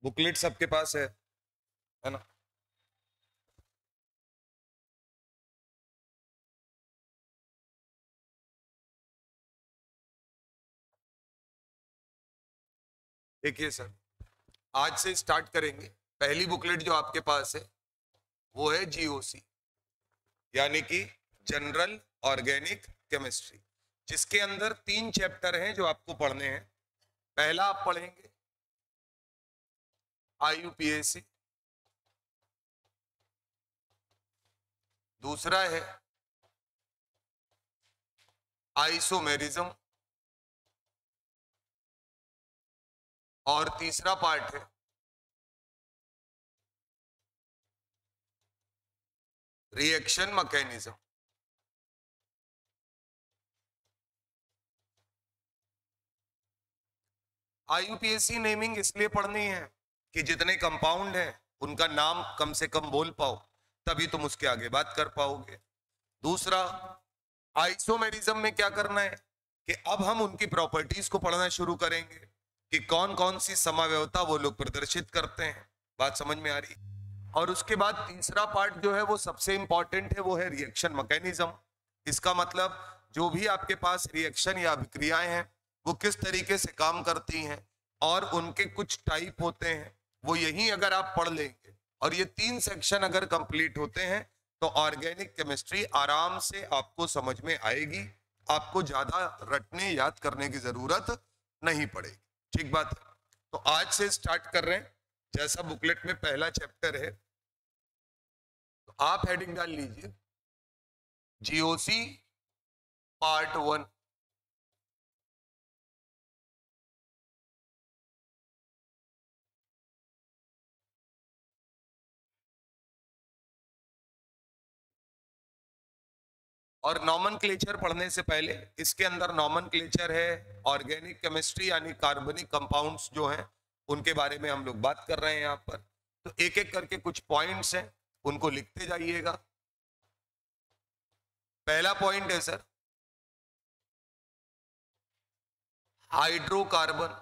Booklet सबके पास है ना? देखिए सर, आज से स्टार्ट करेंगे। पहली बुकलेट जो आपके पास है वो है जीओसी, यानी कि जनरल ऑर्गेनिक केमिस्ट्री, जिसके अंदर 3 चैप्टर हैं जो आपको पढ़ने हैं। पहला आप पढ़ेंगे आईयूपीएसी, दूसरा है आइसोमेरिज्म, और तीसरा पार्ट है रिएक्शन मैकेनिज्म। आईयूपीएसी नेमिंग इसलिए पढ़नी है कि जितने कंपाउंड हैं उनका नाम कम से कम बोल पाओ, तभी तुम उसके आगे बात कर पाओगे। दूसरा, आइसोमेरिज्म में क्या करना है कि अब हम उनकी प्रॉपर्टीज को पढ़ना शुरू करेंगे कि कौन कौन सी समावयवता वो लोग प्रदर्शित करते हैं। बात समझ में आ रही? और उसके बाद तीसरा पार्ट जो है वो सबसे इंपॉर्टेंट है, वो है रिएक्शन मैकेनिज्म। इसका मतलब जो भी आपके पास रिएक्शन या अभिक्रियाएं हैं वो किस तरीके से काम करती हैं और उनके कुछ टाइप होते हैं, वो यही अगर आप पढ़ लेंगे और ये 3 सेक्शन अगर कंप्लीट होते हैं तो ऑर्गेनिक केमिस्ट्री आराम से आपको समझ में आएगी। आपको ज्यादा रटने याद करने की जरूरत नहीं पड़ेगी। ठीक बात है? तो आज से स्टार्ट कर रहे हैं। जैसा बुकलेट में पहला चैप्टर है तो आप हेडिंग डाल लीजिए जीओसी पार्ट 1। और नॉमनक्लेचर पढ़ने से पहले इसके अंदर नॉमनक्लेचर है ऑर्गेनिक केमिस्ट्री, यानी कार्बनिक कंपाउंड्स जो हैं उनके बारे में हम लोग बात कर रहे हैं यहाँ पर। तो एक एक करके कुछ पॉइंट्स हैं, उनको लिखते जाइएगा। पहला पॉइंट है सर हाइड्रोकार्बन।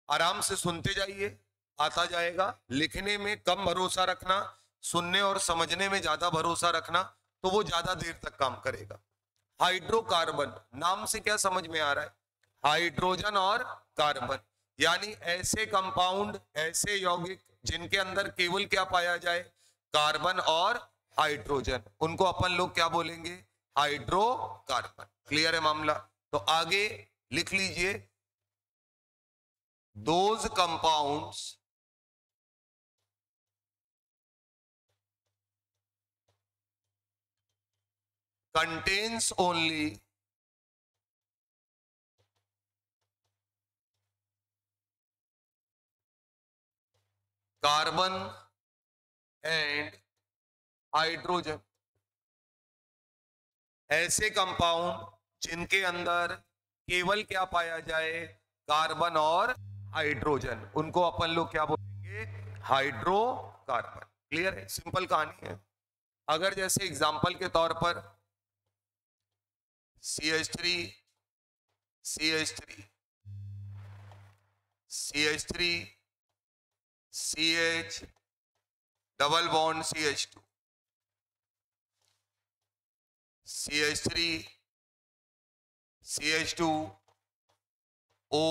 आराम से सुनते जाइए, आता जाएगा। लिखने में कम भरोसा रखना, सुनने और समझने में ज्यादा भरोसा रखना, तो वो ज्यादा देर तक काम करेगा। हाइड्रोकार्बन नाम से क्या समझ में आ रहा है? हाइड्रोजन और कार्बन, यानी ऐसे कंपाउंड, ऐसे यौगिक जिनके अंदर केवल क्या पाया जाए? कार्बन और हाइड्रोजन, उनको अपन लोग क्या बोलेंगे? हाइड्रोकार्बन। क्लियर है मामला? तो आगे लिख लीजिए those compounds contains only carbon and hydrogen। ऐसे कंपाउंड जिनके अंदर केवल क्या पाया जाए? कार्बन और हाइड्रोजन, उनको अपन लोग क्या बोलेंगे? हाइड्रोकार्बन। क्लियर है? सिंपल कहानी है। अगर जैसे एग्जांपल के तौर पर CH3 CH3 CH3 CH double bond CH2 CH3 CH2 O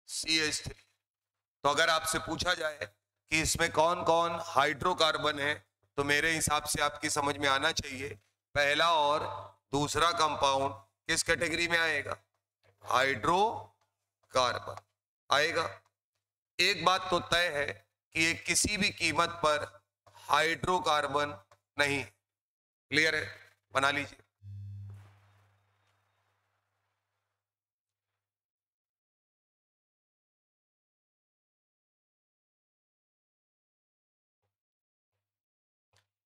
CH3। तो अगर आपसे पूछा जाए कि इसमें कौन कौन हाइड्रोकार्बन है, तो मेरे हिसाब से आपकी समझ में आना चाहिए पहला और दूसरा कंपाउंड किस कैटेगरी में आएगा? हाइड्रोकार्बन आएगा। एक बात तो तय है कि ये किसी भी कीमत पर हाइड्रोकार्बन नहीं। क्लियर है? बना लीजिए।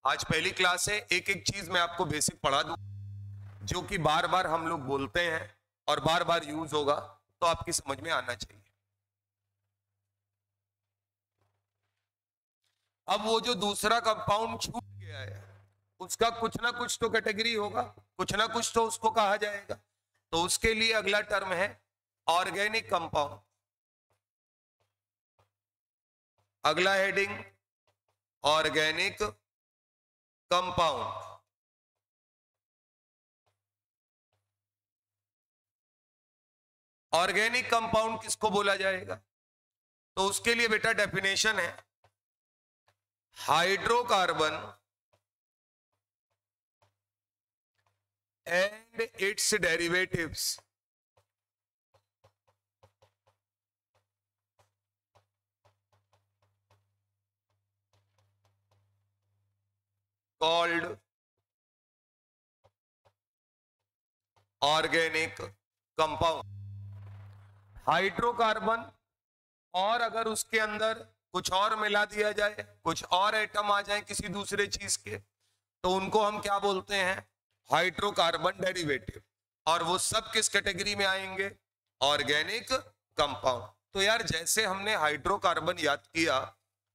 आज पहली क्लास है, एक एक चीज मैं आपको बेसिक पढ़ा दूं जो कि बार बार हम लोग बोलते हैं और बार बार यूज होगा, तो आपकी समझ में आना चाहिए। अब वो जो दूसरा कंपाउंड छूट गया है उसका कुछ ना कुछ तो कैटेगरी होगा, कुछ ना कुछ तो उसको कहा जाएगा। तो उसके लिए अगला टर्म है ऑर्गेनिक कंपाउंड। अगला heading organic compound. Organic compound किसको बोला जाएगा? तो उसके लिए बेटा डेफिनेशन है hydrocarbon and it's derivatives called organic compound. Hydrocarbon और अगर उसके अंदर कुछ और मिला दिया जाए, कुछ और एटम आ जाए किसी दूसरे चीज के, तो उनको हम क्या बोलते हैं? Hydrocarbon derivative. और वो सब किस कैटेगरी में आएंगे? Organic compound. तो यार जैसे हमने हाइड्रोकार्बन याद किया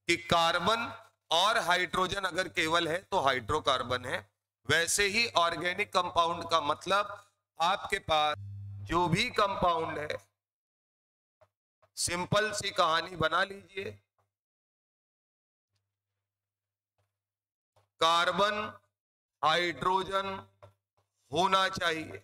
कि कार्बन और हाइड्रोजन अगर केवल है तो हाइड्रोकार्बन है, वैसे ही ऑर्गेनिक कंपाउंड का मतलब आपके पास जो भी कंपाउंड है, सिंपल सी कहानी बना लीजिए, कार्बन हाइड्रोजन होना चाहिए।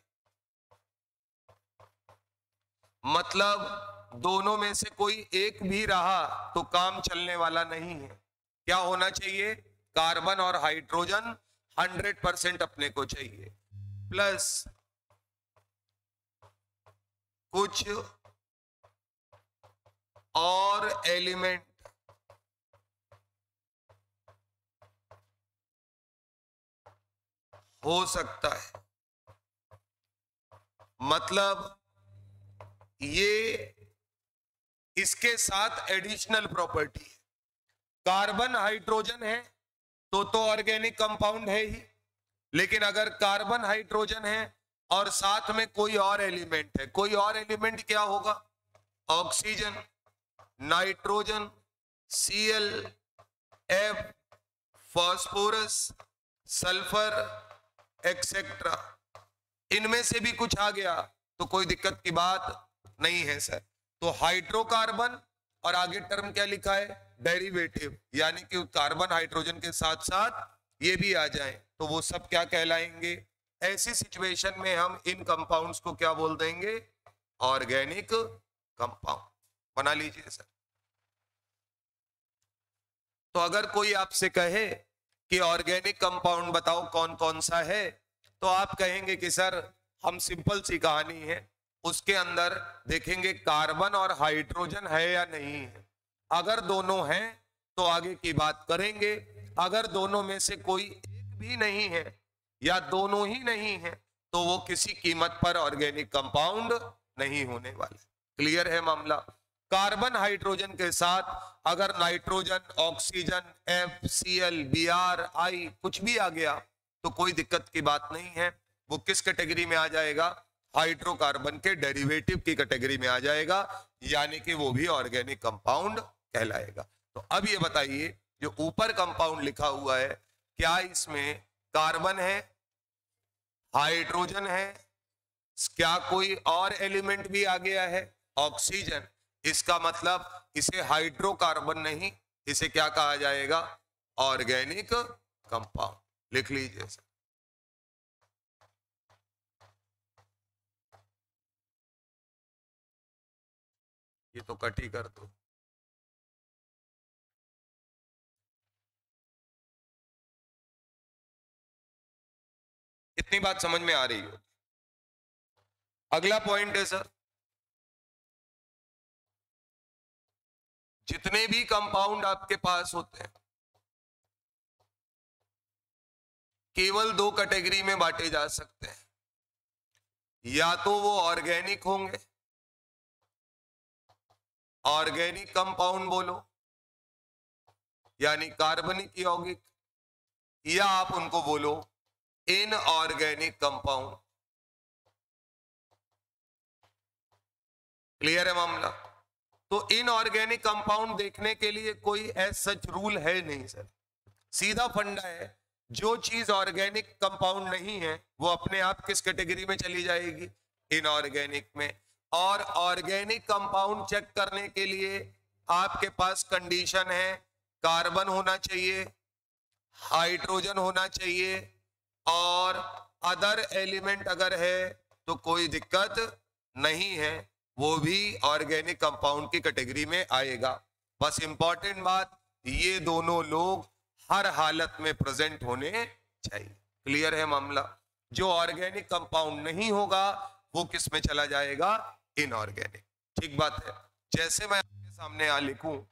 मतलब दोनों में से कोई एक भी रहा तो काम चलने वाला नहीं है। क्या होना चाहिए? कार्बन और हाइड्रोजन 100% अपने को चाहिए, प्लस कुछ और एलिमेंट हो सकता है। मतलब ये इसके साथ एडिशनल प्रॉपर्टी है। कार्बन हाइड्रोजन है तो ऑर्गेनिक कंपाउंड है ही, लेकिन अगर कार्बन हाइड्रोजन है और साथ में कोई और एलिमेंट है, कोई और एलिमेंट क्या होगा? Oxygen, nitrogen, Cl, F, phosphorus, sulphur etcetera, इनमें से भी कुछ आ गया तो कोई दिक्कत की बात नहीं है सर। तो हाइड्रोकार्बन और आगे टर्म क्या लिखा है? डेरिवेटिव, यानी कि कार्बन हाइड्रोजन के साथ साथ ये भी आ जाए तो वो सब क्या कहलाएंगे? ऐसी सिचुएशन में हम इन कंपाउंड्स को क्या बोल देंगे? Organic compound. बना लीजिए सर। तो अगर कोई आपसे कहे कि ऑर्गेनिक कंपाउंड बताओ कौन कौन सा है, तो आप कहेंगे कि सर हम सिंपल सी कहानी है, उसके अंदर देखेंगे कार्बन और हाइड्रोजन है या नहीं है। अगर दोनों हैं तो आगे की बात करेंगे, अगर दोनों में से कोई एक भी नहीं है या दोनों ही नहीं है तो वो किसी कीमत पर ऑर्गेनिक कंपाउंड नहीं होने वाले। क्लियर है मामला? कार्बन हाइड्रोजन के साथ अगर nitrogen, oxygen, FCl, Br, I कुछ भी आ गया तो कोई दिक्कत की बात नहीं है। वो किस कैटेगरी में आ जाएगा? हाइड्रोकार्बन के डेरिवेटिव की कैटेगरी में आ जाएगा, यानी कि वो भी ऑर्गेनिक कंपाउंड कहलाएगा। तो अब ये बताइए, जो ऊपर कंपाउंड लिखा हुआ है, क्या इसमें कार्बन है, हाइड्रोजन है, क्या कोई और एलिमेंट भी आ गया है? ऑक्सीजन। इसका मतलब इसे हाइड्रोकार्बन नहीं, इसे क्या कहा जाएगा? Organic compound. लिख लीजिए सर। ये तो कट ही कर दो। इतनी बात समझ में आ रही हो? अगला पॉइंट है सर, जितने भी कंपाउंड आपके पास होते हैं केवल दो कैटेगरी में बांटे जा सकते हैं। या तो वो ऑर्गेनिक होंगे, ऑर्गेनिक कंपाउंड बोलो, यानी कार्बनिक यौगिक, या आप उनको बोलो इनऑर्गेनिक कंपाउंड। क्लियर है मामला? तो इनऑर्गेनिक कंपाउंड देखने के लिए कोई एज सच रूल है नहीं सर। सीधा फंडा है, जो चीज ऑर्गेनिक कंपाउंड नहीं है वो अपने आप किस कैटेगरी में चली जाएगी? इनऑर्गेनिक में। और ऑर्गेनिक कंपाउंड चेक करने के लिए आपके पास कंडीशन है, कार्बन होना चाहिए, हाइड्रोजन होना चाहिए, और अदर एलिमेंट अगर है तो कोई दिक्कत नहीं है, वो भी ऑर्गेनिक कंपाउंड की कैटेगरी में आएगा। बस इंपॉर्टेंट बात, ये दोनों लोग हर हालत में प्रेजेंट होने चाहिए। क्लियर है मामला? जो ऑर्गेनिक कंपाउंड नहीं होगा वो किस में चला जाएगा? इनऑर्गेनिक। ठीक बात है। जैसे मैं आपके सामने यहां लिखूं,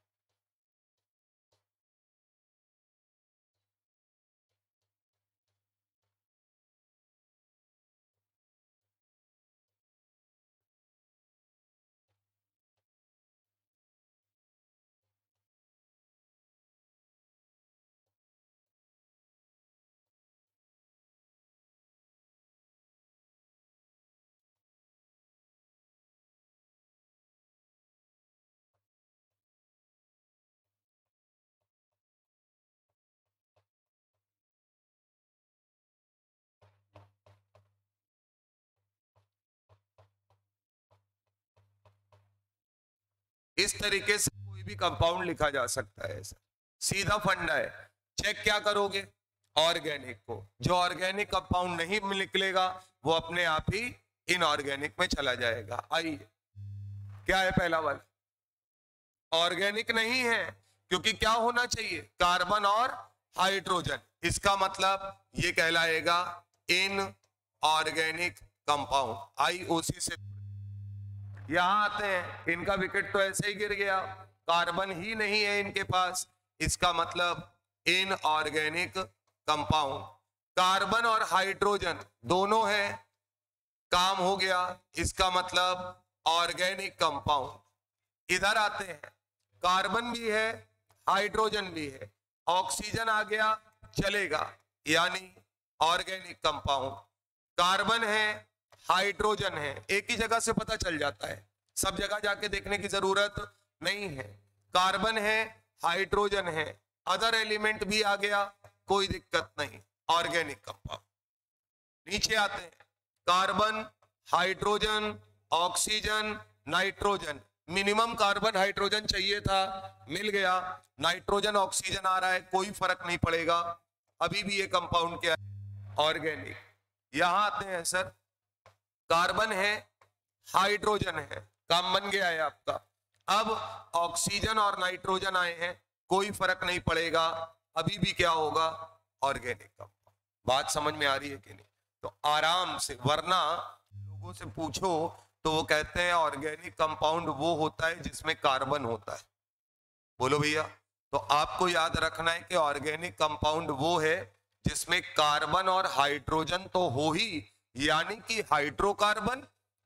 इस तरीके से कोई भी कंपाउंड लिखा जा सकता है। सर सीधा फंडा है। चेक क्या करोगे? ऑर्गेनिक को। जो ऑर्गेनिक कंपाउंड नहीं निकलेगा वो अपने आप ही इनऑर्गेनिक में चला जाएगा। आइए, क्या है पहला वाला? ऑर्गेनिक नहीं है, क्योंकि क्या होना चाहिए? कार्बन और हाइड्रोजन। इसका मतलब ये कहलाएगा इनऑर्गेनिक कंपाउंड। आईओसी से यहां आते हैं, इनका विकेट तो ऐसे ही गिर गया, कार्बन ही नहीं है इनके पास, इसका मतलब इनऑर्गेनिक कंपाउंड। कार्बन और हाइड्रोजन दोनों है, काम हो गया, इसका मतलब ऑर्गेनिक कंपाउंड। इधर आते हैं, कार्बन भी है, हाइड्रोजन भी है, ऑक्सीजन आ गया, चलेगा, यानी ऑर्गेनिक कंपाउंड। कार्बन है, हाइड्रोजन है, एक ही जगह से पता चल जाता है, सब जगह जाके देखने की जरूरत नहीं है। कार्बन है, हाइड्रोजन है, अदर एलिमेंट भी आ गया, कोई दिक्कत नहीं, ऑर्गेनिक कंपाउंड। नीचे आते हैं, carbon, hydrogen, oxygen, nitrogen. Minimum carbon hydrogen चाहिए था, मिल गया, नाइट्रोजन ऑक्सीजन आ रहा है, कोई फर्क नहीं पड़ेगा, अभी भी ये कंपाउंड क्या है? ऑर्गेनिक। यहां आते हैं सर, कार्बन है, हाइड्रोजन है, काम बन गया है आपका। अब ऑक्सीजन और नाइट्रोजन आए हैं, कोई फर्क नहीं पड़ेगा, अभी भी क्या होगा? Organic compound. बात समझ में आ रही है कि नहीं? तो आराम से, वरना लोगों से पूछो तो वो कहते हैं ऑर्गेनिक कंपाउंड वो होता है जिसमें कार्बन होता है। बोलो भैया। तो आपको याद रखना है कि ऑर्गेनिक कंपाउंड वो है जिसमें कार्बन और हाइड्रोजन तो हो ही, यानी कि हाइड्रोकार्बन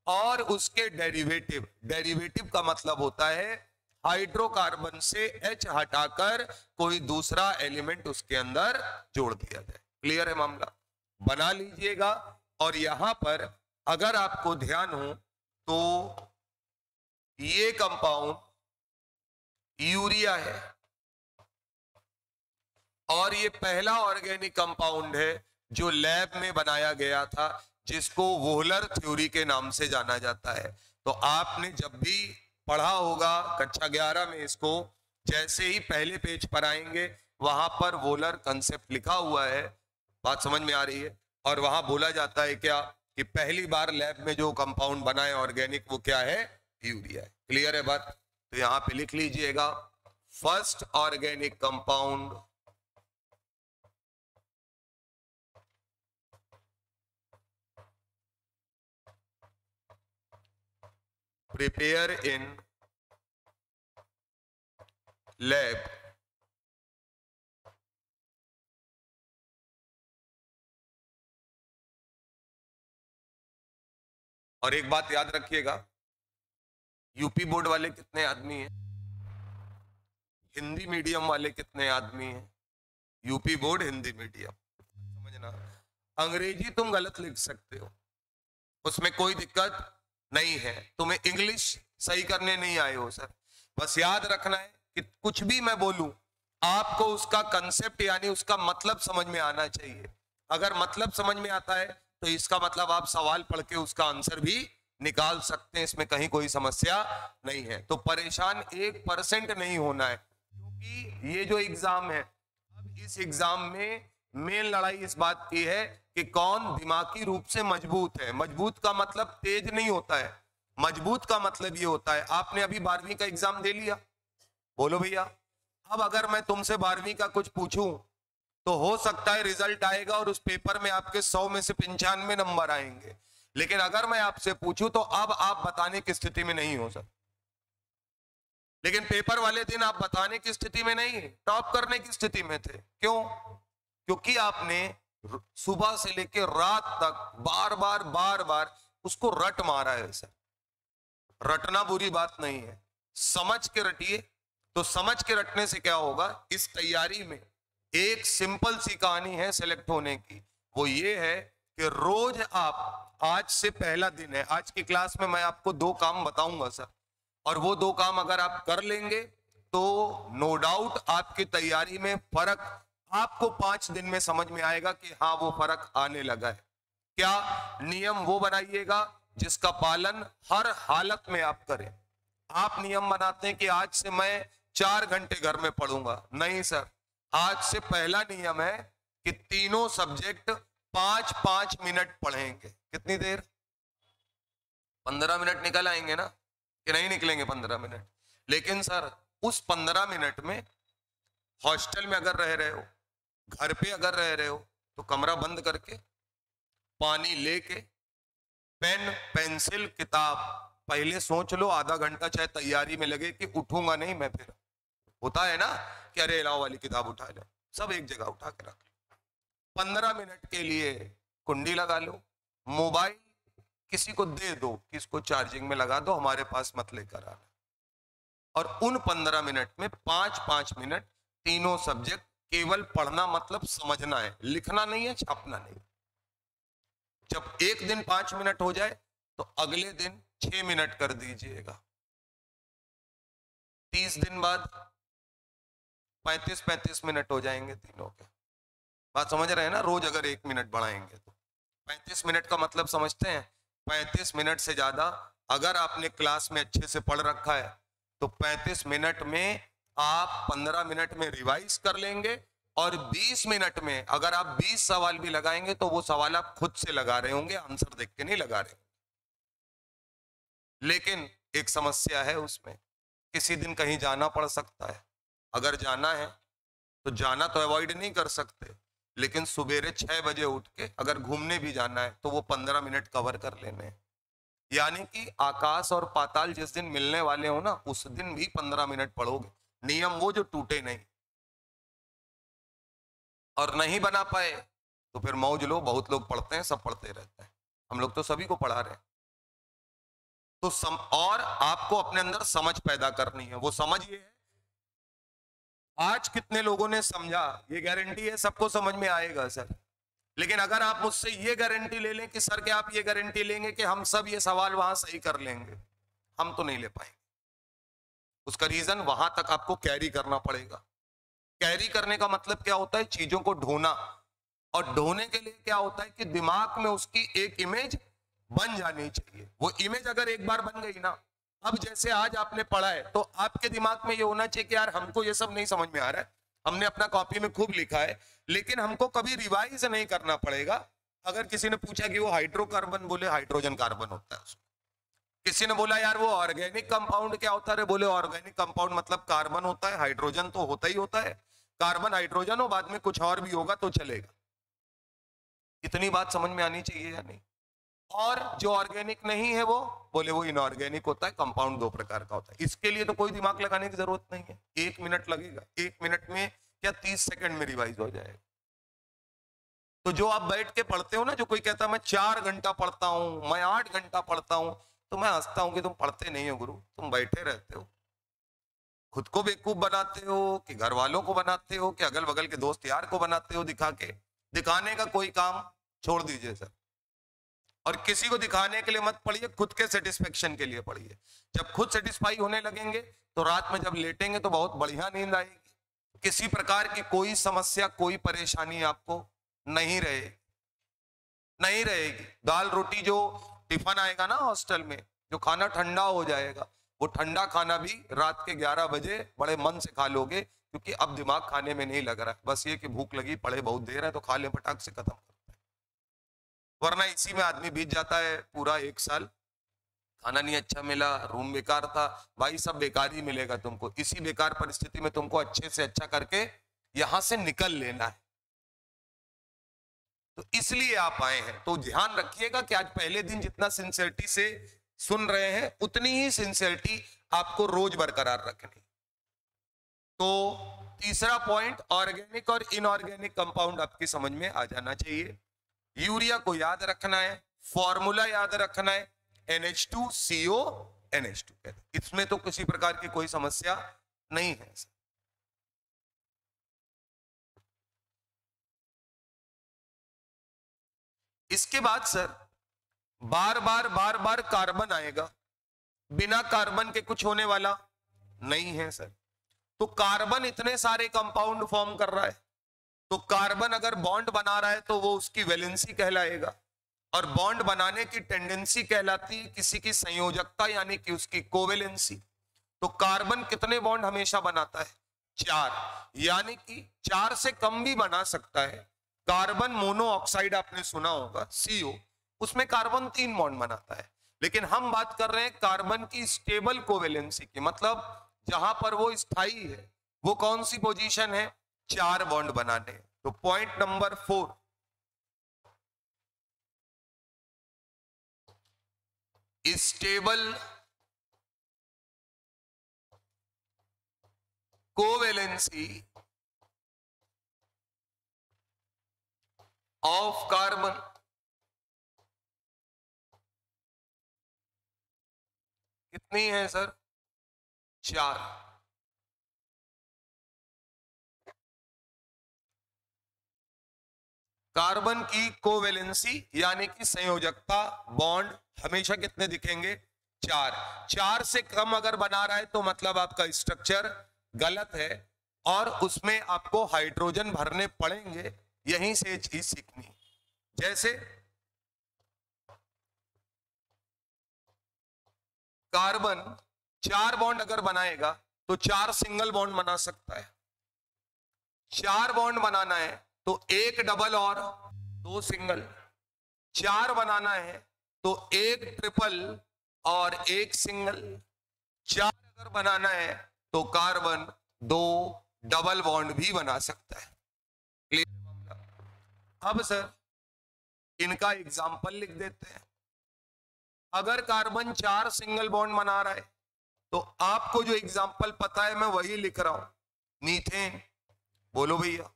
और उसके डेरिवेटिव। डेरिवेटिव का मतलब होता है हाइड्रोकार्बन से H हटाकर कोई दूसरा एलिमेंट उसके अंदर जोड़ दिया जाए। क्लियर है मामला? बना लीजिएगा। और यहां पर अगर आपको ध्यान हो तो ये कंपाउंड यूरिया है, और ये पहला ऑर्गेनिक कंपाउंड है जो लैब में बनाया गया था, जिसको वोहलर थ्योरी के नाम से जाना जाता है। तो आपने जब भी पढ़ा होगा कक्षा 11 में इसको, जैसे ही पहले पेज पर आएंगे वहां पर वोहलर कंसेप्ट लिखा हुआ है। बात समझ में आ रही है? और वहां बोला जाता है क्या कि पहली बार लैब में जो कंपाउंड बना है ऑर्गेनिक, वो क्या है? यूरिया है। क्लियर है बात? तो यहां पे लिख लीजिएगा, first organic compound prepare in lab और एक बात याद रखिएगा, यूपी बोर्ड वाले कितने आदमी हैं? हिंदी मीडियम वाले कितने आदमी हैं? UP board Hindi medium. समझना, अंग्रेजी तुम गलत लिख सकते हो, उसमें कोई दिक्कत नहीं है, तुम्हें इंग्लिश सही करने नहीं आए हो सर। बस याद रखना है कि कुछ भी मैं बोलूं, आपको उसका कंसेप्ट यानी उसका मतलब समझ में आना चाहिए। अगर मतलब समझ में आता है तो इसका मतलब आप सवाल पढ़ के उसका आंसर भी निकाल सकते हैं, इसमें कहीं कोई समस्या नहीं है। तो परेशान 1% नहीं होना है, क्योंकि ये जो एग्जाम है, अब इस एग्जाम में मेन लड़ाई इस बात की है कि कौन दिमागी रूप से मजबूत है। मजबूत का मतलब तेज नहीं होता है, मजबूत का मतलब ये होता है, आपने अभी 12वीं का एग्जाम दे लिया, बोलो भैया, अब अगर मैं तुमसे 12वीं का कुछ पूछूं तो हो सकता है रिजल्ट आएगा और उस पेपर में आपके 100 में से 95 नंबर आएंगे, लेकिन अगर मैं आपसे पूछूं तो अब आप बताने की स्थिति में नहीं हो सकते। लेकिन पेपर वाले दिन आप बताने की स्थिति में नहीं, टॉप करने की स्थिति में थे। क्यों? क्योंकि आपने सुबह से लेकर रात तक बार बार उसको रट मारा है। सर, रटना बुरी बात नहीं है, समझ के रटिए। तो समझ के रटने से क्या होगा, इस तैयारी में एक सिंपल सी कहानी है सेलेक्ट होने की, वो ये है कि रोज आप, आज से पहला दिन है, आज की क्लास में मैं आपको 2 काम बताऊंगा सर, और वो 2 काम अगर आप कर लेंगे तो नो डाउट आपकी तैयारी में फर्क आपको 5 दिन में समझ में आएगा कि हाँ वो फर्क आने लगा है। क्या नियम वो बनाइएगा जिसका पालन हर हालत में आप करें। आप नियम बनाते हैं कि आज से मैं 4 घंटे घर में पढ़ूंगा, नहीं सर, आज से पहला नियम है कि तीनों सब्जेक्ट 5-5 मिनट पढ़ेंगे। कितनी देर? 15 मिनट निकल आएंगे ना, कि नहीं निकलेंगे 15 मिनट? लेकिन सर उस 15 मिनट में हॉस्टल में अगर रह रहे हो, घर पे अगर रह रहे हो, तो कमरा बंद करके पानी लेके पेन पेंसिल किताब पहले सोच लो, आधा घंटा चाहे तैयारी में लगे कि उठूंगा नहीं मैं, फिर होता है ना कि अरे लाओ वाली किताब उठा ले, सब एक जगह उठा के रख लो। 15 मिनट के लिए कुंडी लगा लो, मोबाइल किसी को दे दो कि इसको चार्जिंग में लगा दो, हमारे पास मत लेकर आना। और उन 15 मिनट में 5-5 मिनट तीनों सब्जेक्ट केवल पढ़ना, मतलब समझना है, लिखना नहीं है, छापना नहीं। जब एक दिन 5 मिनट हो जाए तो अगले दिन 6 मिनट कर दीजिएगा, 30 दिन बाद 35-35 मिनट हो जाएंगे तीनों के। बात समझ रहे हैं ना? रोज अगर 1 मिनट बढ़ाएंगे तो 35 मिनट का मतलब समझते हैं? 35 मिनट से ज्यादा अगर आपने क्लास में अच्छे से पढ़ रखा है तो 35 मिनट में आप 15 मिनट में रिवाइज कर लेंगे, और 20 मिनट में अगर आप 20 सवाल भी लगाएंगे तो वो सवाल आप खुद से लगा रहे होंगे, आंसर देख के नहीं लगा रहे। लेकिन एक समस्या है उसमें, किसी दिन कहीं जाना पड़ सकता है। अगर जाना है तो जाना तो अवॉइड नहीं कर सकते, लेकिन सुबेरे 6 बजे उठ के अगर घूमने भी जाना है तो वो 15 मिनट कवर कर लेने हैं। यानी कि आकाश और पाताल जिस दिन मिलने वाले हो ना, उस दिन भी 15 मिनट पढ़ोगे। नियम वो जो टूटे नहीं, और नहीं बना पाए तो फिर मौज लो, बहुत लोग पढ़ते हैं, सब पढ़ते रहते हैं, हम लोग तो सभी को पढ़ा रहे हैं। तो और आपको अपने अंदर समझ पैदा करनी है। वो समझ ये है, आज कितने लोगों ने समझा, ये गारंटी है सबको समझ में आएगा सर। लेकिन अगर आप मुझसे ये गारंटी ले लें कि सर क्या आप ये गारंटी लेंगे कि हम सब ये सवाल वहां सही कर लेंगे, हम तो नहीं ले पाएंगे। उसका रीजन वहां तक आपको कैरी करना पड़ेगा। कैरी करने का मतलब क्या होता है? चीजों को ढोना, और ढोने के लिए क्या होता है कि दिमाग में उसकी एक इमेज बन जानी चाहिए। वो इमेज अगर एक बार बन गई ना, अब जैसे आज आपने पढ़ा है तो आपके दिमाग में ये होना चाहिए कि यार हमको ये सब नहीं समझ में आ रहा है, हमने अपना कॉपी में खूब लिखा है, लेकिन हमको कभी रिवाइज नहीं करना पड़ेगा। अगर किसी ने पूछा कि वो हाइड्रोकार्बन, बोले हाइड्रोजन कार्बन होता है उसमें। किसी ने बोला यार वो ऑर्गेनिक कंपाउंड क्या होता है, बोले ऑर्गेनिक कंपाउंड मतलब कार्बन होता है, हाइड्रोजन तो होता ही होता है, कार्बन हाइड्रोजन हो, बाद में कुछ और भी होगा तो चलेगा। इतनी बात समझ में आनी चाहिए या नहीं? और जो ऑर्गेनिक नहीं है वो, बोले वो इनऑर्गेनिक होता है, कंपाउंड 2 प्रकार का होता है। इसके लिए तो कोई दिमाग लगाने की जरूरत नहीं है, 1 मिनट लगेगा, 1 मिनट में क्या 30 सेकंड में रिवाइज हो जाएगा। तो जो आप बैठ के पढ़ते हो ना, जो कोई कहता है मैं 4 घंटा पढ़ता हूं, मैं 8 घंटा पढ़ता हूं, तो मैं हंसता हूं कि तुम पढ़ते नहीं हो गुरु, तुम बैठे रहते हो, खुद को बेवकूफ बनाते हो कि घर वालों को बनाते हो कि अगल बगल के दोस्त यार को बनाते हो दिखा के। दिखाने का कोई काम छोड़ दीजिए सर, और किसी को दिखाने के लिए मत पढ़िए, खुद के सेटिस्फेक्शन के लिए पढ़िए। जब खुद सेटिस्फाई होने लगेंगे तो रात में जब लेटेंगे तो बहुत बढ़िया नींद आएगी, किसी प्रकार की कोई समस्या, कोई परेशानी आपको नहीं रहेगी। दाल रोटी जो टिफिन आएगा ना हॉस्टल में, जो खाना ठंडा हो जाएगा, वो ठंडा खाना भी रात के 11 बजे बड़े मन से खा लोगे, क्योंकि अब दिमाग खाने में नहीं लग रहा है, बस ये कि भूख लगी, पड़े बहुत देर है तो खा ले, फटाक से खत्म करते हैं। वरना इसी में आदमी बीत जाता है पूरा 1 साल। खाना नहीं अच्छा मिला, रूम बेकार था, भाई सब बेकार ही मिलेगा तुमको। इसी बेकार परिस्थिति में तुमको अच्छे से अच्छा करके यहां से निकल लेना है, तो इसलिए आप आए हैं। तो ध्यान रखिएगा कि आज पहले दिन जितना सिंसियरिटी से सुन रहे हैं, उतनी ही सिंसियरिटी आपको रोज बरकरार रखनी। तो तीसरा पॉइंट, ऑर्गेनिक और इनऑर्गेनिक कंपाउंड आपकी समझ में आ जाना चाहिए। यूरिया को याद रखना है, फॉर्मूला याद रखना है, NH2CO NH2। इसमें तो किसी प्रकार की कोई समस्या नहीं है। इसके बाद सर बार बार कार्बन आएगा, बिना कार्बन के कुछ होने वाला नहीं है सर। तो कार्बन इतने सारे कंपाउंड फॉर्म कर रहा है, तो कार्बन अगर बॉन्ड बना रहा है तो वो उसकी वैलेंसी कहलाएगा, और बॉन्ड बनाने की टेंडेंसी कहलाती है किसी की संयोजकता, यानी कि उसकी कोवेलेंसी। तो कार्बन कितने बॉन्ड हमेशा बनाता है? 4, यानी कि 4 से कम भी बना सकता है। कार्बन मोनोऑक्साइड आपने सुना होगा, CO, उसमें कार्बन 3 बॉन्ड बनाता है। लेकिन हम बात कर रहे हैं कार्बन की स्टेबल कोवेलेंसी की, मतलब जहां पर वो स्थायी है, वो कौन सी पोजीशन है? 4 बॉन्ड बनाने। तो point number 4, stable covalency of carbon. कितनी है सर? 4। कार्बन की कोवेलेंसी यानी कि संयोजकता, बॉन्ड हमेशा कितने दिखेंगे? 4। 4 से कम अगर बना रहा है तो मतलब आपका स्ट्रक्चर गलत है, और उसमें आपको हाइड्रोजन भरने पड़ेंगे। यहीं से चीज सीखनी। जैसे कार्बन 4 बॉन्ड अगर बनाएगा तो 4 सिंगल बॉन्ड बना सकता है। 4 बॉन्ड बनाना है तो 1 डबल और 2 सिंगल। 4 बनाना है तो 1 ट्रिपल और 1 सिंगल। 4 अगर बनाना है तो कार्बन 2 डबल बॉन्ड भी बना सकता है। क्लियर मामला? अब सर इनका एग्जाम्पल लिख देते हैं। अगर कार्बन 4 सिंगल बॉन्ड बना रहा है तो आपको जो एग्जाम्पल पता है मैं वही लिख रहा हूं, मीथेन। बोलो भैया,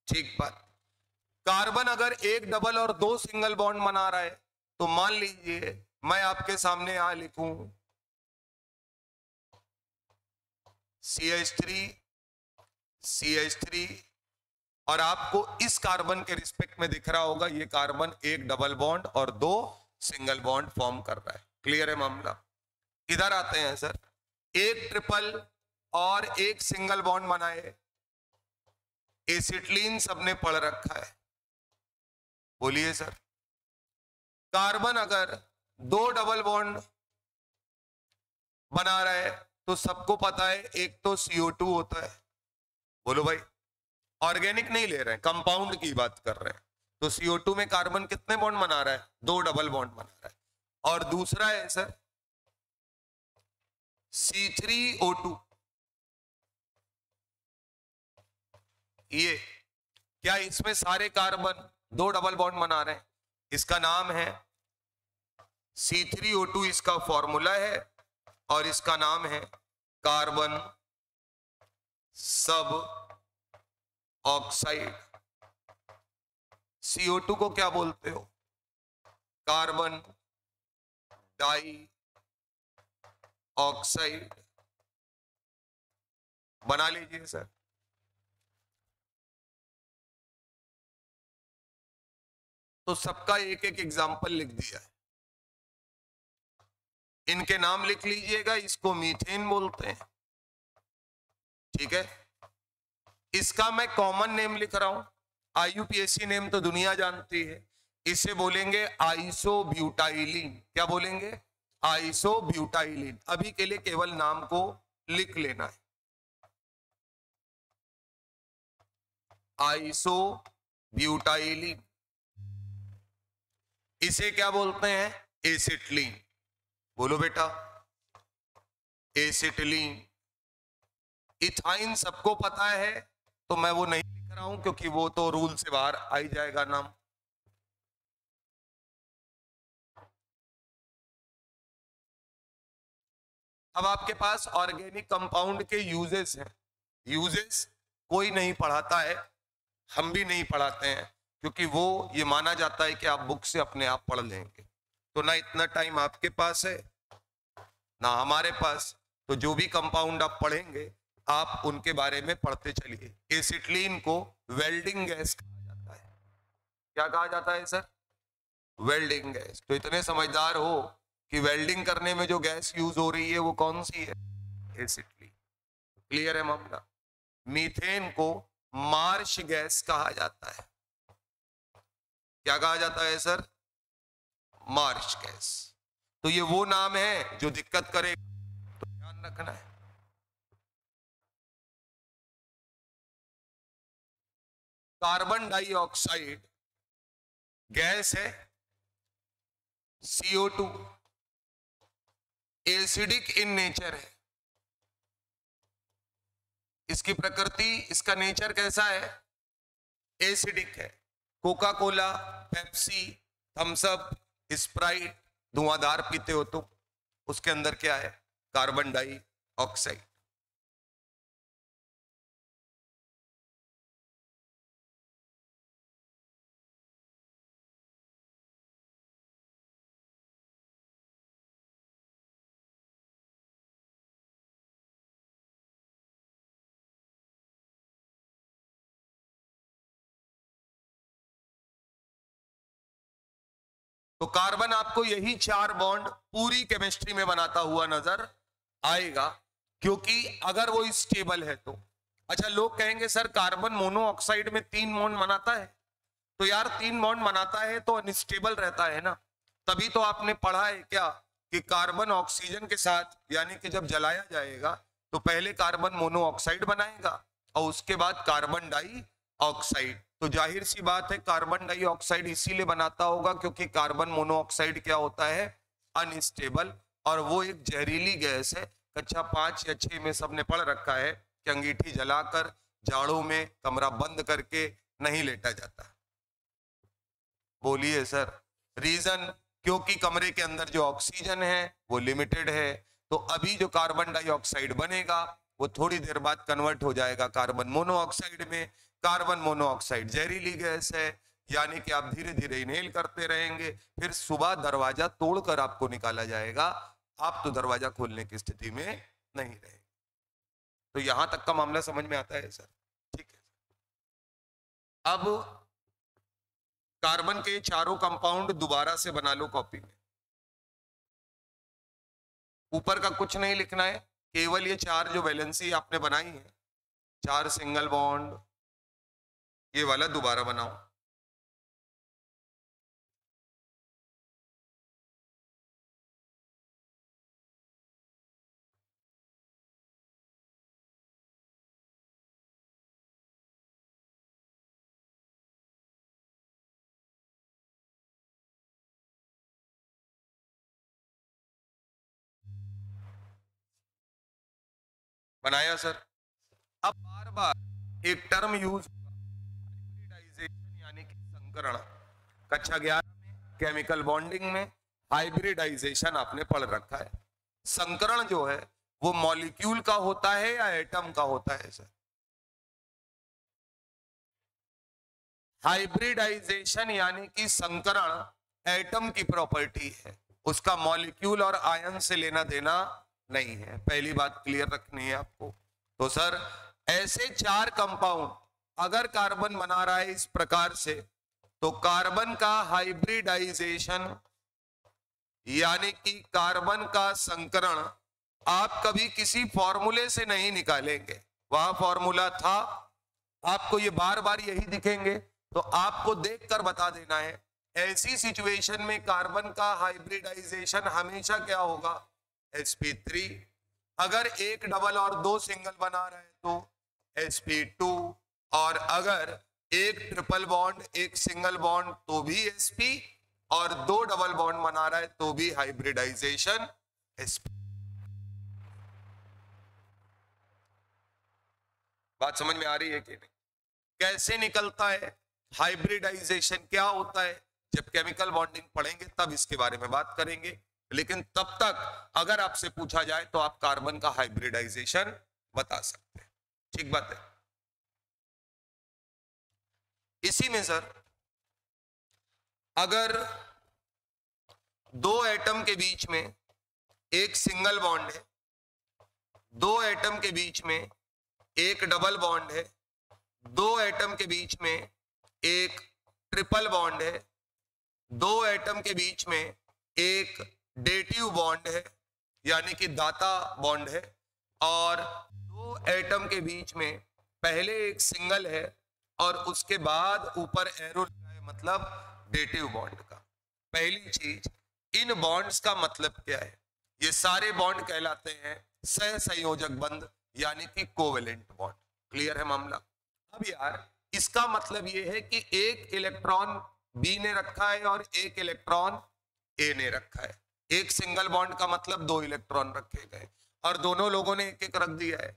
ठीक बात। कार्बन अगर 1 डबल और 2 सिंगल बॉन्ड बना रहा है तो मान लीजिए मैं आपके सामने यहां लिखूं CH3 CH3, और आपको इस कार्बन के रिस्पेक्ट में दिख रहा होगा ये कार्बन 1 डबल बॉन्ड और 2 सिंगल बॉन्ड फॉर्म कर रहा है। क्लियर है मामला? इधर आते हैं सर, 1 ट्रिपल और 1 सिंगल बॉन्ड बनाए। एसिटिलीन सबने पढ़ रखा है, बोलिए सर। कार्बन अगर 2 डबल बॉन्ड बना रहा है तो सबको पता है एक तो CO2 होता है। बोलो भाई, ऑर्गेनिक नहीं ले रहे हैं, कंपाउंड की बात कर रहे हैं। तो CO2 में कार्बन कितने बॉन्ड बना रहा है? 2 डबल बॉन्ड बना रहा है। और दूसरा है सर C3O2। ये क्या इसमें सारे कार्बन 2 डबल बॉन्ड बना रहे हैं? इसका नाम है C3O2, इसका फॉर्मूला है, और इसका नाम है कार्बन सब ऑक्साइड। CO2 को क्या बोलते हो? Carbon dioxide. बना लीजिए सर। तो सबका एक एक एग्जाम्पल लिख दिया है, इनके नाम लिख लीजिएगा। इसको मीथेन बोलते हैं, ठीक है। इसका मैं कॉमन नेम लिख रहा हूं, IUPAC नेम तो दुनिया जानती है। इसे बोलेंगे आइसोब्यूटाइलिन। क्या बोलेंगे? आइसोब्यूटाइलिन। अभी के लिए केवल नाम को लिख लेना है, आइसोब्यूटाइलिन। इसे क्या बोलते हैं? एसिटिलीन। बोलो बेटा, एसिटिलीन। इथाइन सबको पता है, तो मैं वो नहीं लिख रहा हूं क्योंकि वो तो रूल से बाहर आ ही जाएगा नाम। अब आपके पास ऑर्गेनिक कंपाउंड के यूजेस हैं। यूजेस कोई नहीं पढ़ाता है, हम भी नहीं पढ़ाते हैं, क्योंकि वो ये माना जाता है कि आप बुक से अपने आप पढ़ लेंगे। तो ना इतना टाइम आपके पास है ना हमारे पास, तो जो भी कंपाउंड आप पढ़ेंगे आप उनके बारे में पढ़ते चलिए। एसिटिलीन को वेल्डिंग गैस कहा जाता है। क्या कहा जाता है सर? Welding gas. तो इतने समझदार हो कि वेल्डिंग करने में जो गैस यूज हो रही है वो कौन सी है? एसिटिलीन। क्लियर है मामला? मीथेन को मार्श गैस कहा जाता है। क्या कहा जाता है सर? Marsh gas. तो ये वो नाम है जो दिक्कत करे, तो ध्यान रखना है। कार्बन डाइऑक्साइड गैस है, CO2 एसिडिक इन नेचर है। इसकी प्रकृति, इसका नेचर कैसा है? एसिडिक है। Coca Cola, Pepsi, Thums Up, Sprite धुआंधार पीते हो तो उसके अंदर क्या है? Carbon dioxide. तो कार्बन आपको यही 4 बॉन्ड पूरी केमिस्ट्री में बनाता हुआ नजर आएगा, क्योंकि अगर वो स्टेबल है तो। अच्छा, लोग कहेंगे सर कार्बन मोनोऑक्साइड में 3 बॉन्ड बनाता है, तो यार 3 बॉन्ड बनाता है तो अनस्टेबल रहता है ना। तभी तो आपने पढ़ा है क्या कि कार्बन ऑक्सीजन के साथ, यानी कि जब जलाया जाएगा तो पहले कार्बन मोनोऑक्साइड बनाएगा और उसके बाद कार्बन डाइऑक्साइड। तो जाहिर सी बात है कार्बन डाइऑक्साइड इसीलिए बनाता होगा क्योंकि कार्बन मोनोऑक्साइड क्या होता है? अनस्टेबल, और वो एक जहरीली गैस है। कक्षा 5 या 6 में सबने पढ़ रखा है कि अंगीठी जलाकर जाड़ों में कमरा बंद करके नहीं लेटा जाता। बोलिए सर। रीजन? क्योंकि कमरे के अंदर जो ऑक्सीजन है वो लिमिटेड है। तो अभी जो कार्बन डाइऑक्साइड बनेगा वो थोड़ी देर बाद कन्वर्ट हो जाएगा कार्बन मोनोऑक्साइड में। कार्बन मोनोऑक्साइड जहरीली गैस है, यानी कि आप धीरे धीरे इनहेल करते रहेंगे, फिर सुबह दरवाजा तोड़कर आपको निकाला जाएगा। आप तो दरवाजा खोलने की स्थिति में नहीं रहेंगे। तो यहां तक का मामला समझ में आता है सर? ठीक है। अब कार्बन के चारों कंपाउंड दोबारा से बना लो कॉपी में। ऊपर का कुछ नहीं लिखना है, केवल ये 4 जो वैलेंसी आपने बनाई है, 4 सिंगल बॉन्ड, ये वाला दोबारा बनाओ। बनाया सर? अब बार बार एक टर्म यूज, हाइब्रिडाइजेशन यानी कि संकरण। कक्षा 11 में केमिकल बॉन्डिंग में हाइब्रिडाइजेशन आपने पढ़ रखा है। संकरण जो है वो मॉलिक्यूल का होता है या एटम का होता है सर? हाइब्रिडाइजेशन यानी कि संकरण एटम की प्रॉपर्टी है, उसका मॉलिक्यूल और आयन से लेना देना नहीं है। पहली बात क्लियर रखनी है आपको। तो सर ऐसे 4 कंपाउंड अगर कार्बन बना रहा है इस प्रकार से, तो कार्बन का हाइब्रिडाइजेशन यानी कि कार्बन का संकरण आप कभी किसी फॉर्मूले से नहीं निकालेंगे। वहां फॉर्मूला था, आपको ये बार बार यही दिखेंगे, तो आपको देखकर बता देना है ऐसी सिचुएशन में कार्बन का हाइब्रिडाइजेशन हमेशा क्या होगा, sp3। अगर एक डबल और दो सिंगल बना रहे तो sp2, और अगर एक ट्रिपल बॉन्ड एक सिंगल बॉन्ड तो भी sp, और दो डबल बॉन्ड बना रहा है तो भी हाइब्रिडाइजेशन sp। बात समझ में आ रही है कि नहीं? कैसे निकलता है हाइब्रिडाइजेशन, क्या होता है? जब केमिकल बॉन्डिंग पढ़ेंगे तब इसके बारे में बात करेंगे, लेकिन तब तक अगर आपसे पूछा जाए तो आप कार्बन का हाइब्रिडाइजेशन बता सकते हैं। ठीक बात है। इसी में सर अगर दो एटम के बीच में एक सिंगल बॉन्ड है, दो एटम के बीच में एक डबल बॉन्ड है, दो एटम के बीच में एक ट्रिपल बॉन्ड है, दो एटम के बीच में एक डेटिव बॉन्ड है यानी कि दाता बॉन्ड है, और दो एटम के बीच में पहले एक सिंगल है और उसके बाद ऊपर एरो लगा है, मतलब डेटिव बॉन्ड का। पहली चीज, इन बॉन्ड्स का मतलब क्या है? ये सारे बॉन्ड कहलाते हैं सहसंयोजक बंध यानी कि कोवेलेंट बॉन्ड। क्लियर है मामला? अब यार इसका मतलब ये है कि एक इलेक्ट्रॉन बी ने रखा है और एक इलेक्ट्रॉन ए ने रखा है। एक सिंगल बॉन्ड का मतलब दो इलेक्ट्रॉन रखे गए और दोनों लोगों ने एक एक रख दिया है।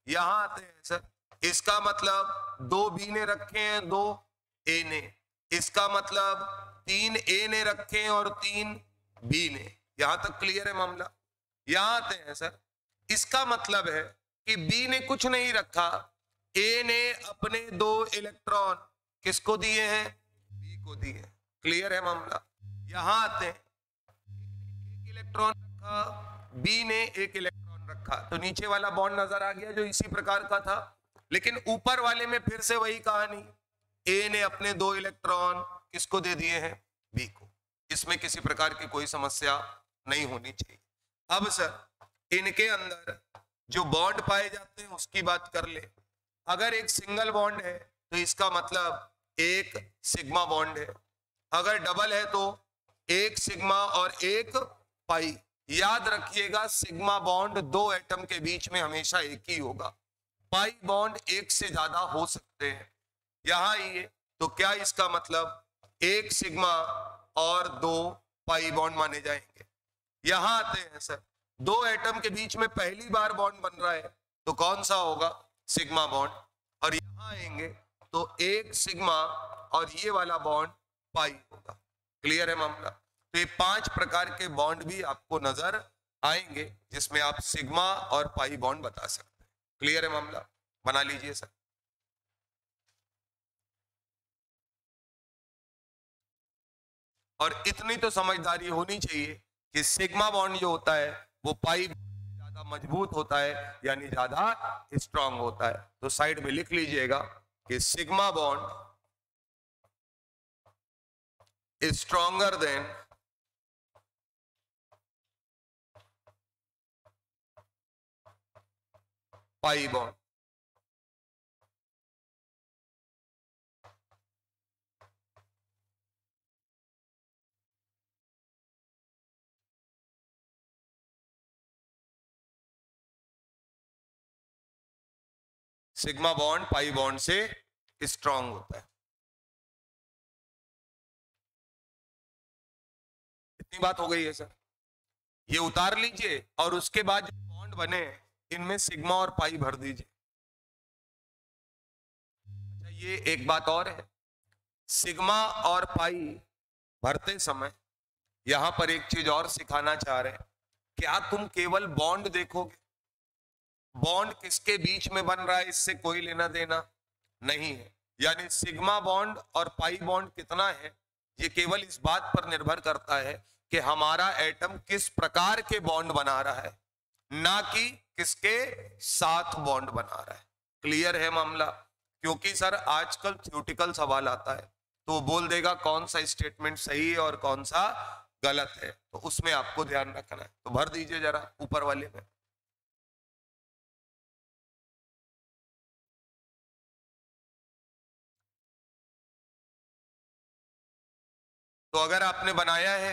यहां आते हैं सर, इसका मतलब दो बी ने रखे हैं, दो ए ने। इसका मतलब तीन ए ने रखे हैं और तीन बी ने। यहां तक क्लियर है मामला? यहां आते हैं सर, इसका मतलब है कि बी ने कुछ नहीं रखा, ए ने अपने दो इलेक्ट्रॉन किसको दिए हैं? बी को दिए। क्लियर है मामला? यहां आते हैं, एक इलेक्ट्रॉन रखा, बी ने एक इलेक्ट्रॉन रखा, तो नीचे वाला बॉन्ड नजर आ गया जो इसी प्रकार का था। लेकिन ऊपर वाले में फिर से वही कहानी, ए ने अपने दो इलेक्ट्रॉन किसको दे दिए हैं? बी को। इसमें किसी प्रकार की कोई समस्या नहीं होनी चाहिए। अब सर इनके अंदर जो बॉन्ड पाए जाते हैं उसकी बात कर ले। अगर एक सिंगल बॉन्ड है तो इसका मतलब एक सिग्मा बॉन्ड है, अगर डबल है तो एक सिग्मा और एक पाई। याद रखिएगा सिग्मा बॉन्ड दो एटम के बीच में हमेशा एक ही होगा, पाई बॉन्ड एक से ज्यादा हो सकते हैं। यहां ये तो क्या इसका मतलब एक सिग्मा और दो पाई बॉन्ड माने जाएंगे। यहां आते हैं सर, दो एटम के बीच में पहली बार बॉन्ड बन रहा है तो कौन सा होगा? Sigma bond. और यहां आएंगे तो एक सिग्मा और ये वाला बॉन्ड पाई होगा। क्लियर है मामला? तो ये पांच प्रकार के बॉन्ड भी आपको नजर आएंगे जिसमें आप सिग्मा और पाई बॉन्ड बता सकते हैं। क्लियर है मामला? बना लीजिए सर। और इतनी तो समझदारी होनी चाहिए कि सिग्मा बॉन्ड जो होता है वो पाई ज्यादा मजबूत होता है यानी ज्यादा स्ट्रांग होता है। तो साइड में लिख लीजिएगा कि sigma bond is stronger than pi bond। Sigma bond pi bond से स्ट्रांग होता है। इतनी बात हो गई है सर, ये उतार लीजिए और उसके बाद जो बॉन्ड बने इनमें सिग्मा और पाई भर दीजिए। अच्छा ये एक बात और है, सिग्मा और पाई भरते समय यहां पर एक चीज और सिखाना चाह रहे हैं, क्या तुम केवल बॉन्ड देखोगे? बॉन्ड किसके बीच में बन रहा है इससे कोई लेना देना नहीं है। यानी सिग्मा बॉन्ड और पाई बॉन्ड कितना है ये केवल इस बात पर निर्भर करता है कि हमारा एटम किस प्रकार के बॉन्ड बना रहा है, ना कि किसके साथ बॉन्ड बना रहा है। क्लियर है मामला? क्योंकि सर आजकल थ्योरेटिकल सवाल आता है तो बोल देगा कौन सा स्टेटमेंट सही है और कौन सा गलत है, तो उसमें आपको ध्यान रखना है। तो भर दीजिए जरा ऊपर वाले में। तो अगर आपने बनाया है,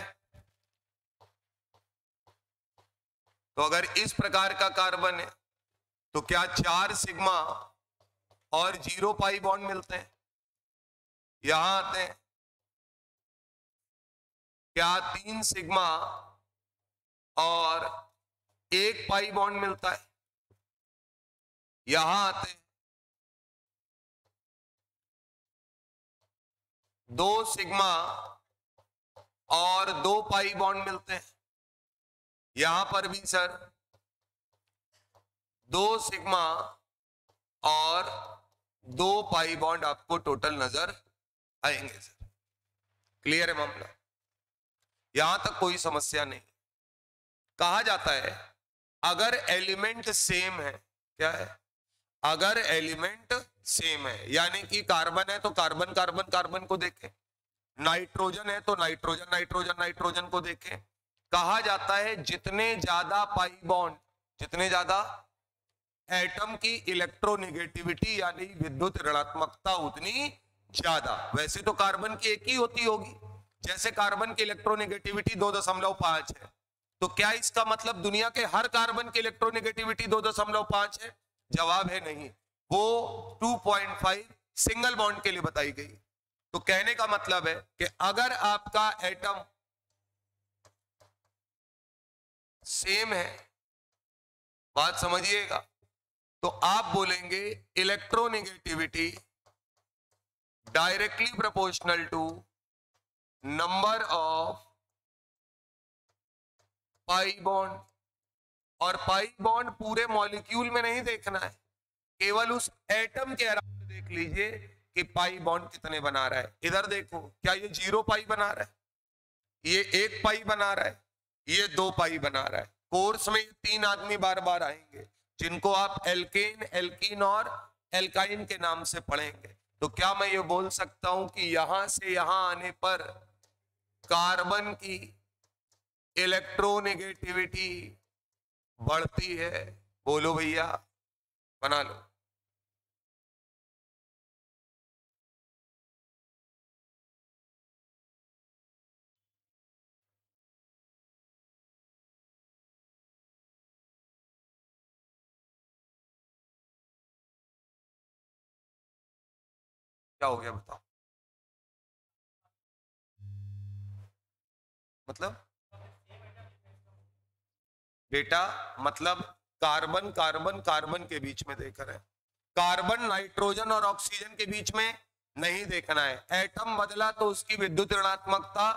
तो अगर इस प्रकार का कार्बन है तो क्या 4 सिग्मा और 0 पाई बॉन्ड मिलते हैं, यहां आते हैं। क्या 3 सिग्मा और 1 पाई बॉन्ड मिलता है, यहां आते हैं। 2 सिग्मा और 2 पाई बॉन्ड मिलते हैं, यहां पर भी सर 2 सिग्मा और 2 पाई बॉन्ड आपको टोटल नजर आएंगे सर। क्लियर है मामला, यहां तक कोई समस्या नहीं। कहा जाता है अगर एलिमेंट सेम है, क्या है, अगर एलिमेंट सेम है, यानी कि कार्बन है तो कार्बन कार्बन कार्बन को देखें, नाइट्रोजन है तो नाइट्रोजन नाइट्रोजन नाइट्रोजन को देखें। कहा जाता है जितने ज्यादा पाई बॉन्ड, जितने ज्यादा एटम की इलेक्ट्रोनेगेटिविटी यानी विद्युत ऋणात्मकता उतनी ज्यादा। वैसे तो कार्बन की एक ही होती होगी, जैसे कार्बन की इलेक्ट्रोनेगेटिविटी 2.5 है, तो क्या इसका मतलब दुनिया के हर कार्बन की इलेक्ट्रोनेगेटिविटी 2.5 है? जवाब है नहीं, वो 2.5 सिंगल बॉन्ड के लिए बताई गई। तो कहने का मतलब है कि अगर आपका एटम सेम है, बात समझिएगा, तो आप बोलेंगे electronegativity directly proportional to number of pi bond. और पाई बॉन्ड पूरे मॉलिक्यूल में नहीं देखना है, केवल उस एटम के अराउंड देख लीजिए कि पाई बॉन्ड कितने बना रहा है। इधर देखो, क्या ये 0 पाई बना रहा है, ये 1 पाई बना रहा है, ये 2 पाई बना रहा है। कोर्स में 3 आदमी बार बार आएंगे जिनको आप एल्केन, एल्कीन और एल्काइन के नाम से पढ़ेंगे। तो क्या मैं ये बोल सकता हूं कि यहां से यहां आने पर कार्बन की इलेक्ट्रोनेगेटिविटी बढ़ती है? बोलो भैया, बना लो। क्या हो गया बताओ, मतलब बेटा, मतलब कार्बन कार्बन कार्बन के बीच में देख रहे हैं, कार्बन नाइट्रोजन और ऑक्सीजन के बीच में नहीं देखना है। एटम बदला तो उसकी विद्युत ऋणात्मकता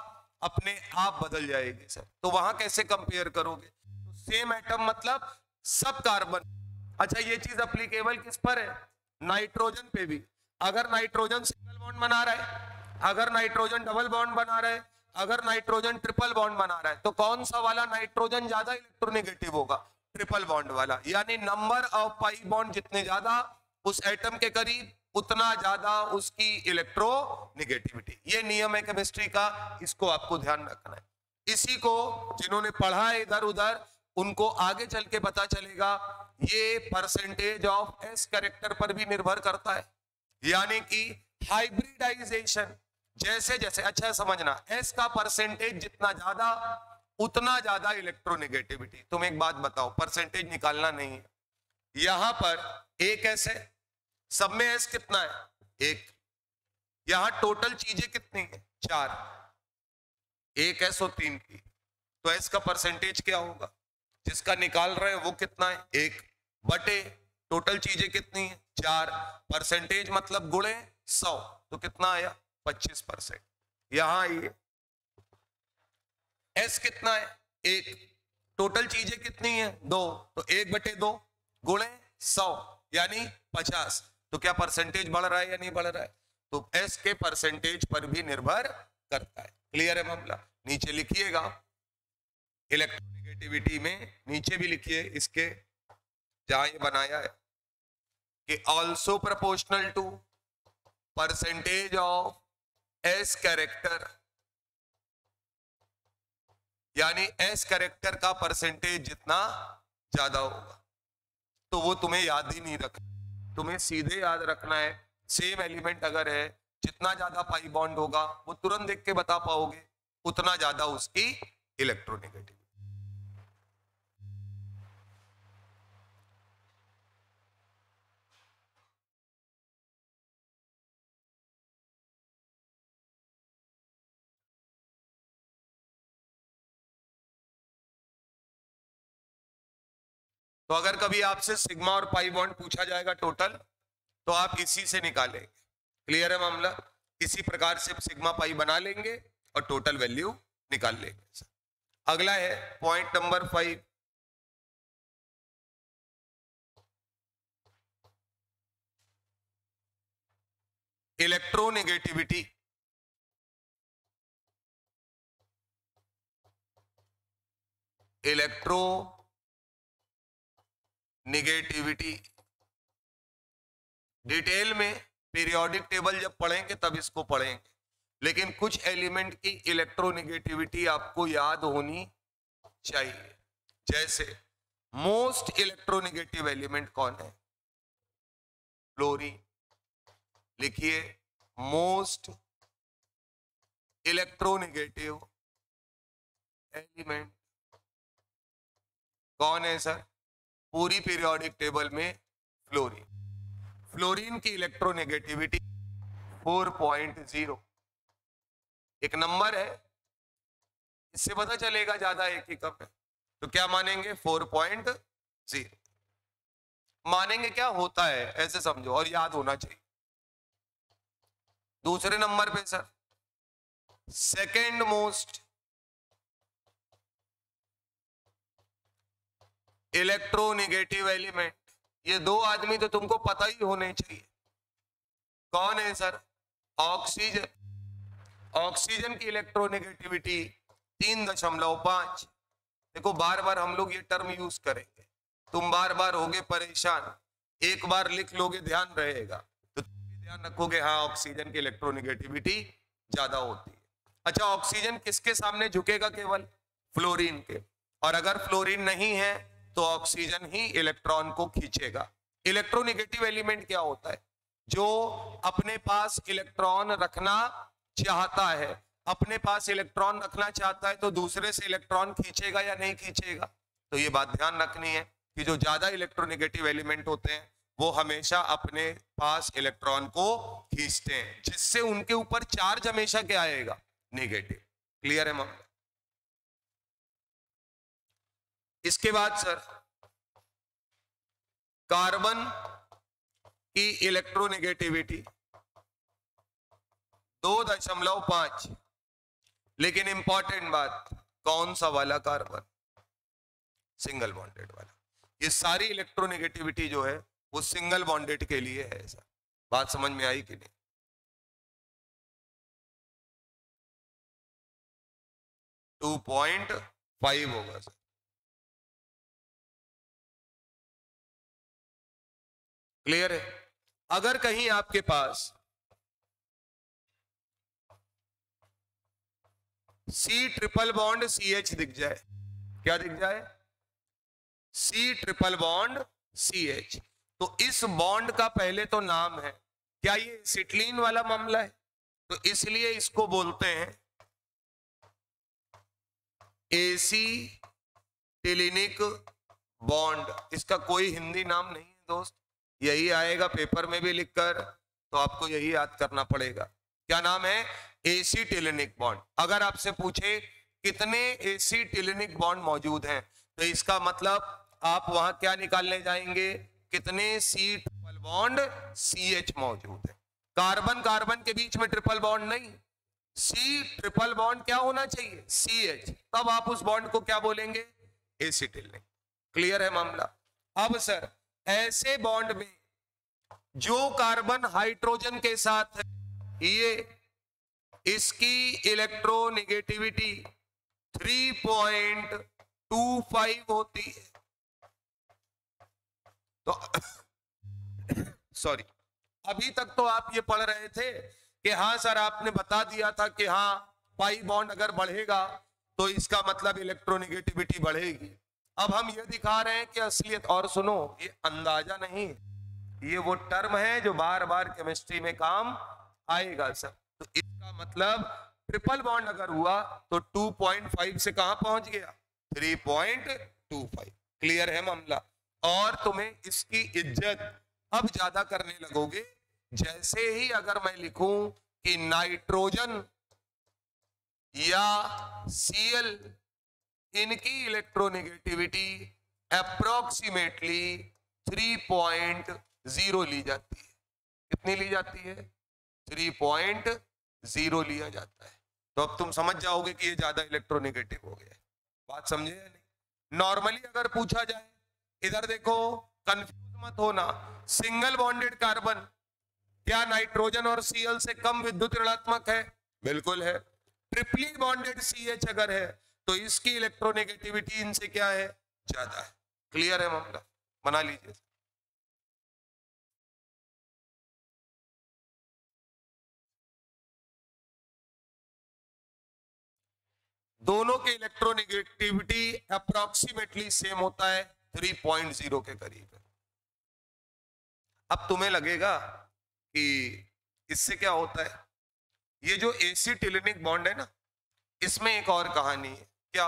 अपने आप बदल जाएगी सर, तो वहां कैसे कंपेयर करोगे? तो सेम एटम मतलब सब कार्बन। अच्छा, ये चीज अप्लीकेबल किस पर है? नाइट्रोजन पे भी। अगर नाइट्रोजन सिंगल बॉन्ड बना रहा है, अगर नाइट्रोजन डबल बॉन्ड बना रहा है, अगर नाइट्रोजन ट्रिपल बॉन्ड बना रहा है, तो कौन सा वाला नाइट्रोजन ज्यादा इलेक्ट्रोनेगेटिव होगा? ट्रिपल बॉन्ड वाला। यानी नंबर ऑफ पाई बॉन्ड जितने ज्यादा उस एटम के करीब, उतना ज्यादा उसकी इलेक्ट्रोनेगेटिविटी। ये नियम है केमिस्ट्री का, इसको आपको ध्यान रखना है। इसी को जिन्होंने पढ़ा है इधर उधर, उनको आगे चल के पता चलेगा ये परसेंटेज ऑफ एस कैरेक्टर पर भी निर्भर करता है। यानी कि हाइब्रिडाइजेशन जैसे जैसे, अच्छा समझना, एस का परसेंटेज जितना ज्यादा उतना ज्यादा इलेक्ट्रोनेगेटिविटी। तुम एक बात बताओ, परसेंटेज निकालना नहीं है, यहां पर एक एस है, सब में एस कितना है? 1। यहां टोटल चीजें कितनी है? 4, 1 एस और 3 की, तो एस का परसेंटेज क्या होगा? जिसका निकाल रहे हैं वो कितना है? 1 बटे टोटल चीजें कितनी है? 4, परसेंटेज मतलब गुणे 100, तो कितना आया? 25%। यहां आइए, एस कितना है? 1, टोटल चीजें कितनी है? 2, तो 1 बटे 2 गुणे 100 यानी 50। तो क्या परसेंटेज बढ़ रहा है या नहीं बढ़ रहा है? तो एस के परसेंटेज पर भी निर्भर करता है। क्लियर है मामला? नीचे लिखिएगा, इलेक्ट्रोनेगेटिविटी में नीचे भी लिखिए इसके जहां ये बनाया है कि also proportional to percentage of s character, यानी एस कैरेक्टर का परसेंटेज जितना ज्यादा होगा। तो वो तुम्हें याद ही नहीं रखना, तुम्हें सीधे याद रखना है सेम एलिमेंट अगर है, जितना ज्यादा पाई बॉन्ड होगा वो तुरंत देख के बता पाओगे उतना ज्यादा उसकी इलेक्ट्रोनेगेटिविटी। तो अगर कभी आपसे सिग्मा और पाई बॉन्ड पूछा जाएगा टोटल, तो आप इसी से निकालेंगे। क्लियर है मामला? इसी प्रकार से सिग्मा पाई बना लेंगे और टोटल वैल्यू निकाल लेंगे। अगला है point number 5, electronegativity. Electronegativity detail में पीरियोडिक टेबल जब पढ़ेंगे तब इसको पढ़ेंगे, लेकिन कुछ एलिमेंट की इलेक्ट्रोनेगेटिविटी आपको याद होनी चाहिए। जैसे मोस्ट इलेक्ट्रोनेगेटिव एलिमेंट कौन है? फ्लोरीन। लिखिए, मोस्ट इलेक्ट्रोनेगेटिव एलिमेंट कौन है सर? पूरी पीरियोडिक टेबल में फ्लोरीन। फ्लोरीन की इलेक्ट्रोनेगेटिविटी 4.0 एक नंबर है, इससे पता चलेगा ज्यादा है कि कम है। तो क्या मानेंगे? 4.0 मानेंगे। क्या होता है ऐसे समझो और याद होना चाहिए। दूसरे नंबर पे sir second most electronegative element, ये दो आदमी तो तुमको पता ही होने चाहिए। कौन है सर? ऑक्सीजन। ऑक्सीजन की इलेक्ट्रोनेगेटिविटी 3.5। देखो बार बार हम लोग ये टर्म यूज करेंगे, तुम बार बार होगे परेशान, एक बार लिख लोगे ध्यान रहेगा, तो तुम ध्यान रखोगे हाँ ऑक्सीजन की इलेक्ट्रोनेगेटिविटी ज्यादा होती है। अच्छा, ऑक्सीजन किसके सामने झुकेगा? केवल फ्लोरीन के। और अगर फ्लोरीन नहीं है तो ऑक्सीजन ही इलेक्ट्रॉन को खींचेगा। इलेक्ट्रोनेगेटिव एलिमेंट क्या होता है? जो अपने पास इलेक्ट्रॉन रखना चाहता है। अपने पास इलेक्ट्रॉन रखना चाहता है तो दूसरे से इलेक्ट्रॉन खींचेगा या नहीं खींचेगा? तो ये बात ध्यान रखनी है कि जो ज्यादा इलेक्ट्रोनेगेटिव एलिमेंट होते हैं वो हमेशा अपने पास इलेक्ट्रॉन को खींचते हैं, जिससे उनके ऊपर चार्ज हमेशा क्या आएगा? नेगेटिव। क्लियर है मामला? इसके बाद सर कार्बन की इलेक्ट्रोनेगेटिविटी 2.5। लेकिन इंपॉर्टेंट बात, कौन सा वाला? कार्बन, सिंगल बॉन्डेड वाला। ये सारी इलेक्ट्रोनेगेटिविटी जो है वो सिंगल बॉन्डेड के लिए है। सर बात समझ में आई कि नहीं? 2.5 होगा सर। क्लियर है? अगर कहीं आपके पास C ट्रिपल बॉन्ड CH दिख जाए, क्या दिख जाए? C ट्रिपल बॉन्ड CH, तो इस बॉन्ड का पहले तो नाम है, क्या ये एसिटिलीन वाला मामला है? तो इसलिए इसको बोलते हैं एसिटिलीनिक बॉन्ड। इसका कोई हिंदी नाम नहीं है दोस्त, यही आएगा पेपर में भी लिखकर, तो आपको यही याद करना पड़ेगा। क्या नाम है? एसिटिलीनिक बॉन्ड। अगर आपसे पूछे कितने एसिटिलीनिक बॉन्ड मौजूद हैं, तो इसका मतलब आप वहां क्या निकालने जाएंगे? कितने C ट्रिपल बॉन्ड CH मौजूद है। कार्बन कार्बन के बीच में ट्रिपल बॉन्ड नहीं, C ट्रिपल बॉन्ड क्या होना चाहिए? CH। तब आप उस बॉन्ड को क्या बोलेंगे? एसिटिलीनिक। क्लियर है मामला? अब सर ऐसे बॉन्ड में जो कार्बन हाइड्रोजन के साथ है, ये इसकी इलेक्ट्रोनेगेटिविटी 3.25 होती है। तो सॉरी, अभी तक तो आप ये पढ़ रहे थे कि हाँ सर आपने बता दिया था कि हाँ पाई बॉन्ड अगर बढ़ेगा तो इसका मतलब इलेक्ट्रोनेगेटिविटी बढ़ेगी। अब हम ये दिखा रहे हैं कि असलियत। और सुनो, ये अंदाजा नहीं, ये वो टर्म है जो बार बार केमिस्ट्री में काम आएगा सर। तो इसका मतलब ट्रिपल बॉन्ड अगर हुआ तो 2.5 से कहां पहुंच गया, 3.25। क्लियर है मामला। और तुम्हें इसकी इज्जत अब ज्यादा करने लगोगे जैसे ही अगर मैं लिखूं कि नाइट्रोजन या Cl इनकी इलेक्ट्रोनेगेटिविटी अप्रोक्सीमेटली 3.0 ली जाती है। कितनी ली जाती है, 3.0 लिया जाता है। तो अब तुम समझ जाओगे कि ये ज्यादा इलेक्ट्रोनेगेटिव हो गया है। बात समझे या नहीं? नॉर्मली अगर पूछा जाए, इधर देखो, कंफ्यूज मत होना, सिंगल बॉन्डेड कार्बन क्या नाइट्रोजन और Cl से कम विद्युत ऋणात्मक है? बिल्कुल है। ट्रिपली बॉन्डेड CH अगर है तो इसकी इलेक्ट्रोनेगेटिविटी इनसे क्या है, ज्यादा है। क्लियर है मामला, बना लीजिए। दोनों के इलेक्ट्रोनेगेटिविटी अप्रोक्सीमेटली सेम होता है, 3.0 के करीब है। अब तुम्हें लगेगा कि इससे क्या होता है, ये जो एसिटिलिनिक बॉन्ड है ना, इसमें एक और कहानी है। क्या?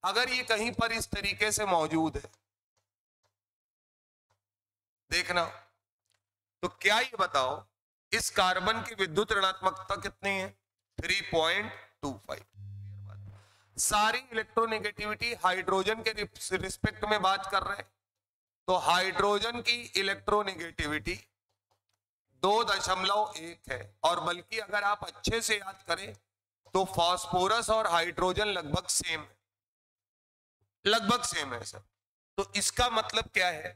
अगर ये कहीं पर इस तरीके से मौजूद है, देखना, तो क्या ये बताओ इस कार्बन की विद्युत ऋणात्मकता कितनी है, 3.25। सारी इलेक्ट्रोनेगेटिविटी हाइड्रोजन के रिस्पेक्ट में बात कर रहे हैं, तो हाइड्रोजन की इलेक्ट्रोनेगेटिविटी 2.1 है। और बल्कि अगर आप अच्छे से याद करें तो फास्फोरस और हाइड्रोजन लगभग सेम है, लगभग सेम है सर। तो इसका मतलब क्या है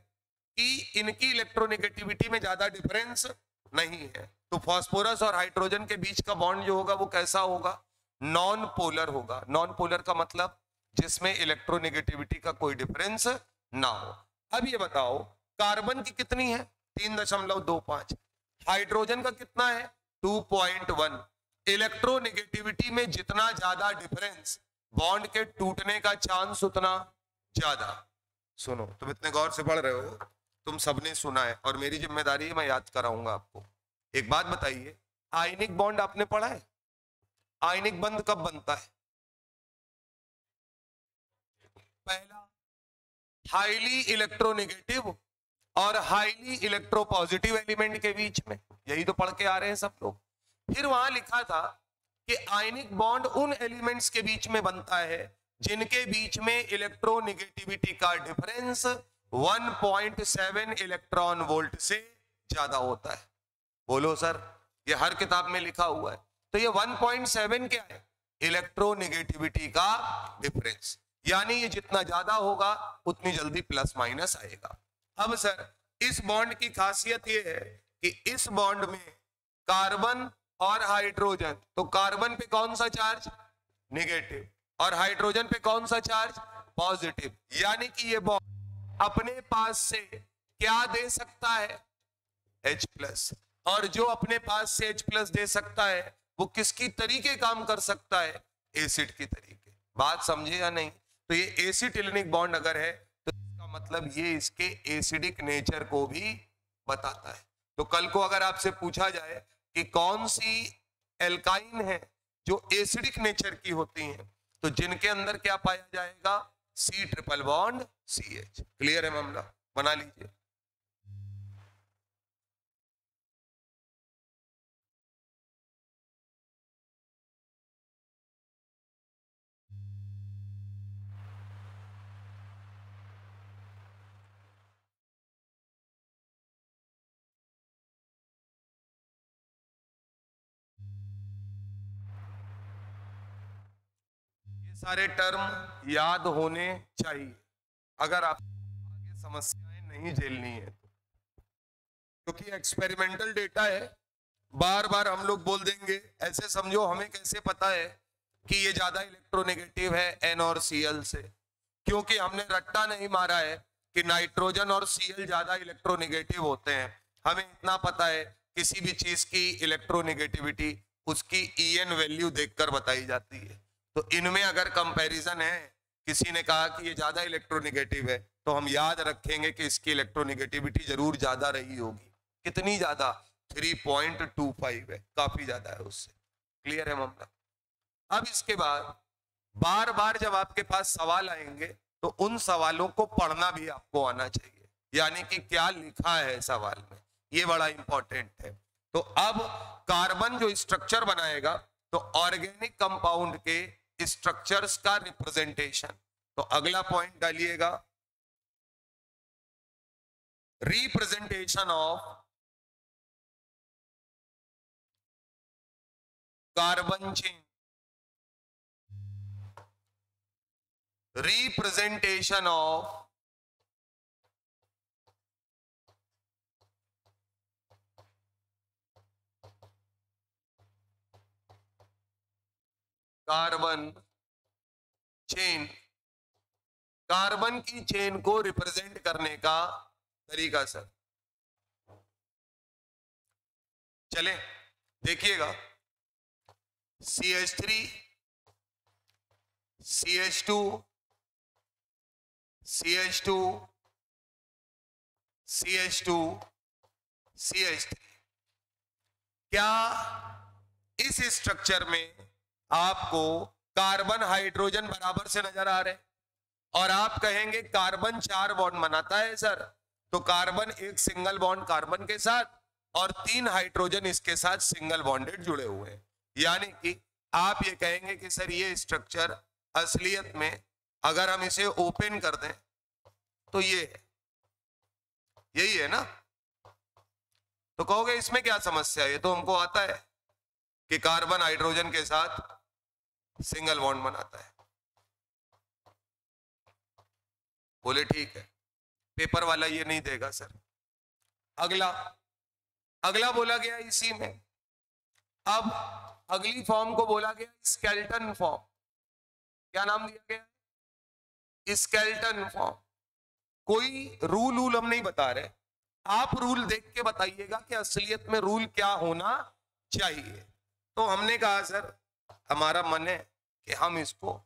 कि इनकी इलेक्ट्रोनेगेटिविटी में ज्यादा डिफरेंस नहीं है। तो फास्फोरस और हाइड्रोजन के बीच का बॉन्ड जो होगा वो कैसा होगा, नॉन पोलर होगा। नॉन पोलर का मतलब जिसमें इलेक्ट्रोनेगेटिविटी का कोई डिफरेंस ना हो। अब ये बताओ कार्बन की कितनी है, 3.25। हाइड्रोजन का कितना है, 2.1। इलेक्ट्रोनेगेटिविटी में जितना ज्यादा डिफरेंस, बॉन्ड के टूटने का चांस उतना ज्यादा। सुनो, तुम इतने गौर से पढ़ रहे हो, तुम सबने सुना है और मेरी जिम्मेदारी है मैं याद कराऊंगा आपको। एक बात बताइए, आयनिक बॉन्ड आपने पढ़ा है? आयनिक बंध कब बनता है? पहला हाईली इलेक्ट्रोनेगेटिव और हाईली इलेक्ट्रोपॉजिटिव एलिमेंट के बीच में, यही तो पढ़ के आ रहे हैं सब लोग। फिर वहां लिखा था कि आयनिक बॉन्ड उन एलिमेंट्स के बीच में बनता है जिनके बीच में इलेक्ट्रोनेगेटिविटी का डिफरेंस 1.7 इलेक्ट्रॉन वोल्ट से ज्यादा होता है। बोलो सर, ये हर किताब में लिखा हुआ है। तो ये 1.7 क्या है, इलेक्ट्रोनेगेटिविटी का डिफरेंस। यानी ये जितना ज्यादा होगा उतनी जल्दी प्लस माइनस आएगा। अब सर इस बॉन्ड की खासियत ये है कि इस बॉन्ड में कार्बन और हाइड्रोजन, तो कार्बन पे कौन सा चार्ज, नेगेटिव, और हाइड्रोजन पे कौन सा चार्ज, पॉजिटिव। यानी कि ये बॉन्ड अपने पास से क्या दे सकता है, H+। और जो अपने पास से H+ दे सकता है वो किसकी तरीके काम कर सकता है, एसिड की तरीके। बात समझे या नहीं? तो ये एसिटिलिनिक बॉन्ड अगर है तो इसका मतलब ये इसके एसिडिक नेचर को भी बताता है। तो कल को अगर आपसे पूछा जाए कि कौन सी एल्काइन है जो एसिडिक नेचर की होती हैं, तो जिनके अंदर क्या पाया जाएगा, C triple bond CH। Clear है मामला, बना लीजिए। सारे टर्म याद होने चाहिए अगर आप आगे समस्याएं नहीं झेलनी है तो, क्योंकि एक्सपेरिमेंटल डेटा है। बार बार हम लोग बोल देंगे, ऐसे समझो हमें कैसे पता है कि ये ज्यादा इलेक्ट्रोनेगेटिव है N और Cl से, क्योंकि हमने रट्टा नहीं मारा है कि नाइट्रोजन और Cl ज्यादा इलेक्ट्रोनेगेटिव होते हैं। हमें इतना पता है किसी भी चीज की इलेक्ट्रोनेगेटिविटी उसकी En वैल्यू देखकर बताई जाती है। तो इनमें अगर कंपैरिजन है, किसी ने कहा कि ये ज्यादा इलेक्ट्रोनेगेटिव है, तो हम याद रखेंगे कि इसकी इलेक्ट्रोनेगेटिविटी जरूर ज्यादा रही होगी। कितनी ज्यादा, 3.25 है, काफी ज्यादा है उससे। क्लियर है मामला? अब इसके बाद बार बार जब आपके पास सवाल आएंगे तो उन सवालों को पढ़ना भी आपको आना चाहिए, यानी कि क्या लिखा है सवाल में, ये बड़ा इंपॉर्टेंट है। तो अब कार्बन जो स्ट्रक्चर बनाएगा, तो ऑर्गेनिक कंपाउंड के स्ट्रक्चर्स का रिप्रेजेंटेशन, तो अगला पॉइंट डालिएगा, representation of carbon chain, representation of carbon chain, carbon की चेन को रिप्रेजेंट करने का तरीका सर। चले देखिएगा, CH3 CH2 CH2 CH2 CH3, क्या इस स्ट्रक्चर में आपको कार्बन हाइड्रोजन बराबर से नजर आ रहे हैं? और आप कहेंगे कार्बन 4 बॉन्ड बनाता है सर, तो कार्बन एक सिंगल बॉन्ड कार्बन के साथ और 3 हाइड्रोजन इसके साथ सिंगल बॉन्डेड जुड़े हुए हैं, यानी कि आप ये कहेंगे कि सर ये स्ट्रक्चर असलियत में अगर हम इसे ओपन कर दें तो ये है, यही है ना? तो कहोगे इसमें क्या समस्या है, ये तो हमको आता है कि कार्बन हाइड्रोजन के साथ सिंगल बॉन्ड बनाता है। बोले ठीक है, पेपर वाला ये नहीं देगा सर। अगला अगला बोला गया इसी में, अब अगली फॉर्म को बोला गया स्केलेटन फॉर्म। क्या नाम दिया गया? Skeleton form. कोई रूल हम नहीं बता रहे, आप रूल देख के बताइएगा कि असलियत में रूल क्या होना चाहिए। तो हमने कहा सर हमारा मन है कि हम इसको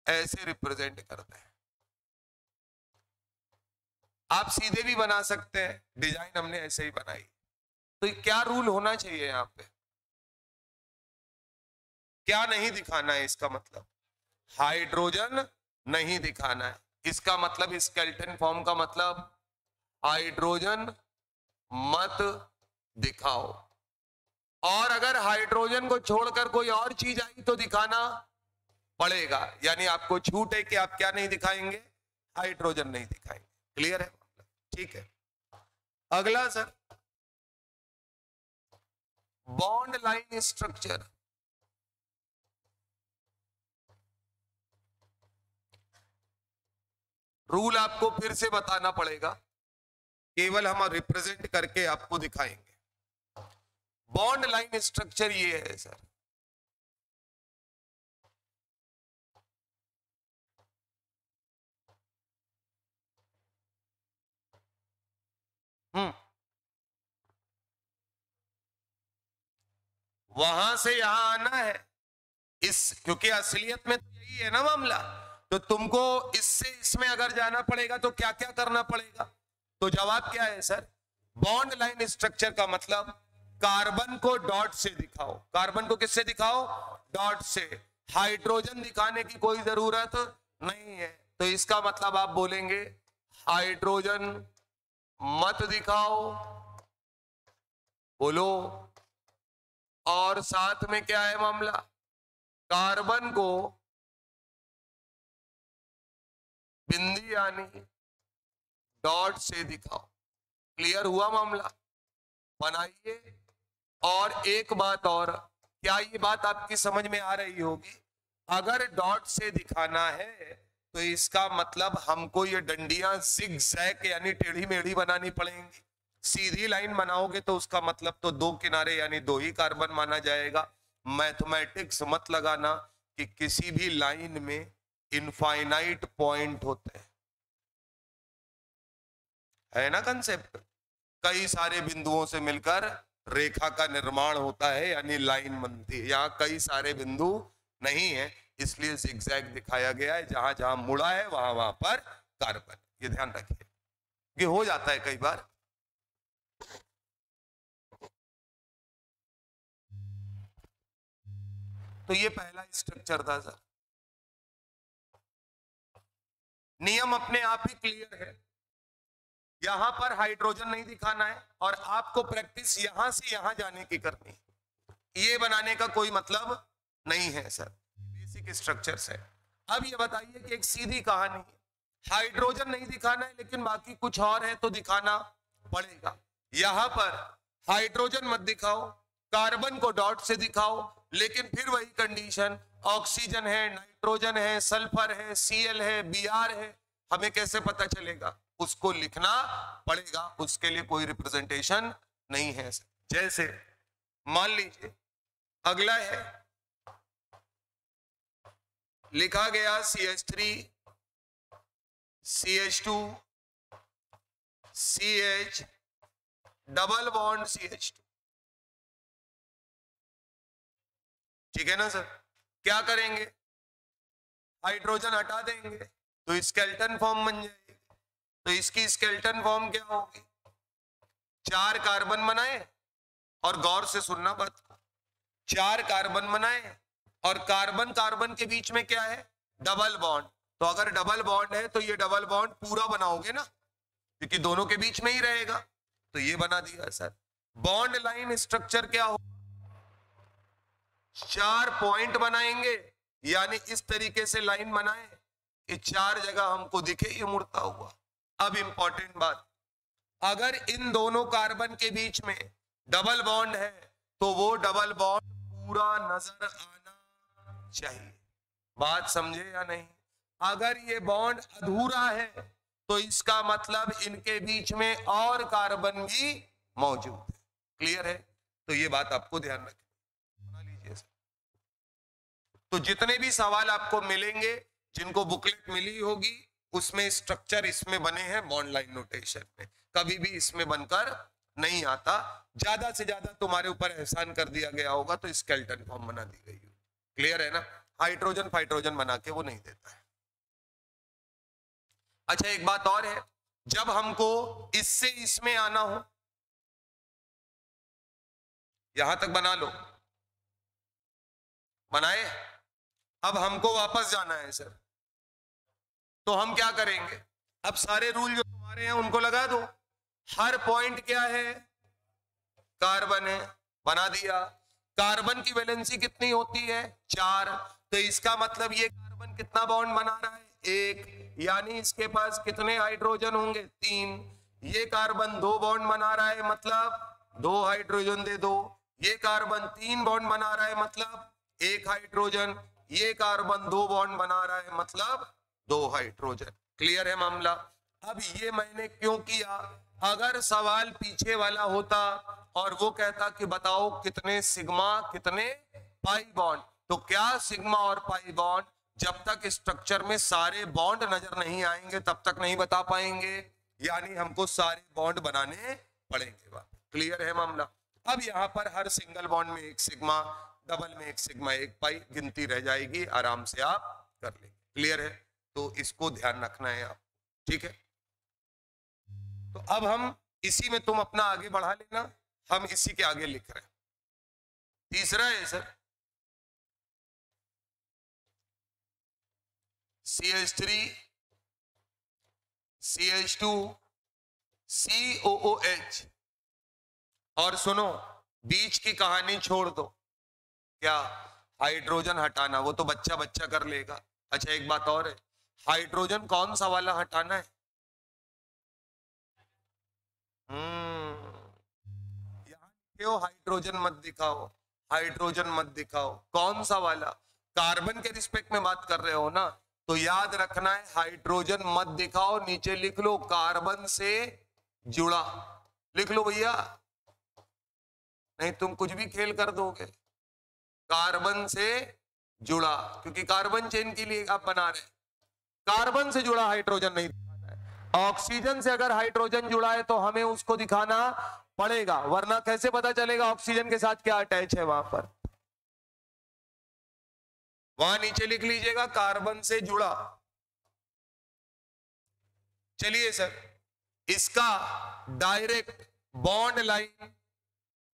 ऐसे रिप्रेजेंट करते हैं, आप सीधे भी बना सकते हैं, डिजाइन हमने ऐसे ही बनाई। तो क्या रूल होना चाहिए यहां पे? क्या नहीं दिखाना है? इसका मतलब हाइड्रोजन नहीं दिखाना है। इसका मतलब स्केलेटन फॉर्म का मतलब हाइड्रोजन मत दिखाओ, और अगर हाइड्रोजन को छोड़कर कोई और चीज आई तो दिखाना पड़ेगा, यानी आपको छूट है कि आप क्या नहीं दिखाएंगे? हाइड्रोजन नहीं दिखाएंगे। क्लियर है? ठीक है। अगला sir, bond line structure. Rule आपको फिर से बताना पड़ेगा, केवल हम रिप्रेजेंट करके आपको दिखाएंगे। बॉन्ड लाइन स्ट्रक्चर ये है सर, वहां से यहां आना है क्योंकि असलियत में तो यही है ना मामला। तो तुमको इससे इसमें अगर जाना पड़ेगा तो क्या क्या करना पड़ेगा? तो जवाब क्या है सर? बॉन्ड लाइन स्ट्रक्चर का मतलब कार्बन को डॉट से दिखाओ। कार्बन को किससे दिखाओ? डॉट से। हाइड्रोजन दिखाने की कोई जरूरत नहीं है, तो इसका मतलब आप बोलेंगे हाइड्रोजन मत दिखाओ, बोलो। और साथ में क्या है मामला? कार्बन को बिंदी यानी डॉट से दिखाओ। क्लियर हुआ मामला? बनाइए। और एक बात और, क्या ये बात आपकी समझ में आ रही होगी? अगर डॉट से दिखाना है तो इसका मतलब हमको ये डंडियां जिगजैग यानी टेढ़ी मेढ़ी बनानी पड़ेंगी। सीधी लाइन बनाओगे तो उसका मतलब तो दो किनारे यानी दो ही कार्बन माना जाएगा। मैथमेटिक्स मत लगाना कि किसी भी लाइन में इनफाइनाइट पॉइंट होते हैं, है ना कंसेप्ट? कई सारे बिंदुओं से मिलकर रेखा का निर्माण होता है यानी लाइन बनती है। यहाँ कई सारे बिंदु नहीं है, इसलिए जिगजैग दिखाया गया है। जहां जहां मुड़ा है वहां वहां पर कार्बन, ये ध्यान रखिए। ये हो जाता है कई बार। तो ये पहला स्ट्रक्चर था सर। नियम अपने आप ही क्लियर है, यहां पर हाइड्रोजन नहीं दिखाना है और आपको प्रैक्टिस यहां से यहां जाने की करनी है। ये बनाने का कोई मतलब नहीं है सर, बेसिक स्ट्रक्चर्स है। अब ये बताइए कि एक सीधी कहानी है, हाइड्रोजन नहीं दिखाना है लेकिन बाकी कुछ और है तो दिखाना पड़ेगा। यहां पर हाइड्रोजन मत दिखाओ, कार्बन को डॉट से दिखाओ, लेकिन फिर वही कंडीशन, ऑक्सीजन है, नाइट्रोजन है, सल्फर है, Cl है, Br है, हमें कैसे पता चलेगा? उसको लिखना पड़ेगा, उसके लिए कोई रिप्रेजेंटेशन नहीं है। जैसे मान लीजिए अगला है, लिखा गया CH3 CH2 CH double bond CH2, ठीक है ना सर? क्या करेंगे? हाइड्रोजन हटा देंगे तो स्केलेटन फॉर्म बन जाएगी। तो इसकी स्केलेटन फॉर्म क्या होगी? 4 कार्बन बनाए, और गौर से सुनना बात को, 4 कार्बन बनाए और कार्बन कार्बन के बीच में क्या है? Double bond. तो अगर डबल बॉन्ड है तो ये डबल बॉन्ड पूरा बनाओगे ना, क्योंकि दोनों के बीच में ही रहेगा। तो ये बना दिया सर। बॉन्ड लाइन स्ट्रक्चर क्या हो? 4 पॉइंट बनाएंगे, यानी इस तरीके से लाइन बनाए कि 4 जगह हमको दिखे ये मुड़ता हुआ। अब इंपॉर्टेंट बात, अगर इन दोनों कार्बन के बीच में डबल बॉन्ड है तो वो डबल बॉन्ड पूरा नजर आना चाहिए। बात समझे या नहीं? अगर ये बॉन्ड अधूरा है तो इसका मतलब इनके बीच में और कार्बन भी मौजूद है। क्लियर है? तो ये बात आपको ध्यान रखनी, बना लीजिए सर। तो जितने भी सवाल आपको मिलेंगे, जिनको बुकलेट मिली होगी, उसमें स्ट्रक्चर इसमें बने हैं बॉन्ड लाइन नोटेशन में, कभी भी इसमें बनकर नहीं आता। ज्यादा से ज्यादा तुम्हारे ऊपर एहसान कर दिया गया होगा तो स्केलेटन फॉर्म बना दी गई होगी। क्लियर है ना? हाइड्रोजन फाइड्रोजन बना के वो नहीं देता है। अच्छा एक बात और है, जब हमको इससे इसमें आना हो, यहां तक बना लो, बनाए, अब हमको वापस जाना है सर, तो हम क्या करेंगे? अब सारे रूल जो तुम्हारे हैं उनको लगा दो। हर पॉइंट क्या है? कार्बन है, बना दिया। कार्बन की वैलेंसी कितनी होती है? 4। तो इसका मतलब ये कार्बन कितना बॉन्ड बना रहा है? 1, यानी इसके पास कितने हाइड्रोजन होंगे? 3। ये कार्बन 2 बॉन्ड बना रहा है, मतलब 2 हाइड्रोजन दे दो। ये कार्बन 3 बॉन्ड बना रहा है, मतलब 1 हाइड्रोजन। ये कार्बन 2 बॉन्ड बना रहा है, मतलब 2 हाइड्रोजन। क्लियर है मामला? अब ये मैंने क्यों किया? अगर सवाल पीछे वाला होता और वो कहता कि बताओ कितने सिग्मा कितने पाई बॉन्ड, तो क्या सिग्मा और पाई बॉन्ड जब तक स्ट्रक्चर में सारे बॉन्ड नजर नहीं आएंगे तब तक नहीं बता पाएंगे, यानी हमको सारे बॉन्ड बनाने पड़ेंगे। क्लियर है मामला? अब यहां पर हर सिंगल बॉन्ड में 1 सिग्मा, डबल में 1 सिग्मा 1 पाई, गिनती रह जाएगी, आराम से आप कर लेंगे। क्लियर है? तो इसको ध्यान रखना है आप, ठीक है? तो अब हम इसी में, तुम अपना आगे बढ़ा लेना, हम इसी के आगे लिख रहे हैं। तीसरा है सर CH3 CH2 COOH, और सुनो बीच की कहानी छोड़ दो, क्या? हाइड्रोजन हटाना, वो तो बच्चा बच्चा कर लेगा। अच्छा एक बात और है, हाइड्रोजन कौन सा वाला हटाना है? यहाँ क्यों हाइड्रोजन मत दिखाओ, हाइड्रोजन मत दिखाओ, कौन सा वाला? कार्बन के रिस्पेक्ट में बात कर रहे हो ना, तो याद रखना है हाइड्रोजन मत दिखाओ, नीचे लिख लो कार्बन से जुड़ा, लिख लो भैया, नहीं तुम कुछ भी खेल कर दोगे। कार्बन से जुड़ा, क्योंकि कार्बन चेन के लिए आप बना रहे हैं, कार्बन से जुड़ा हाइड्रोजन नहीं दिखाना है। ऑक्सीजन से अगर हाइड्रोजन जुड़ा है तो हमें उसको दिखाना पड़ेगा, वरना कैसे पता चलेगा ऑक्सीजन के साथ क्या अटैच है? वहां पर, वहां नीचे लिख लीजिएगा कार्बन से जुड़ा। चलिए सर, इसका डायरेक्ट बॉन्ड लाइन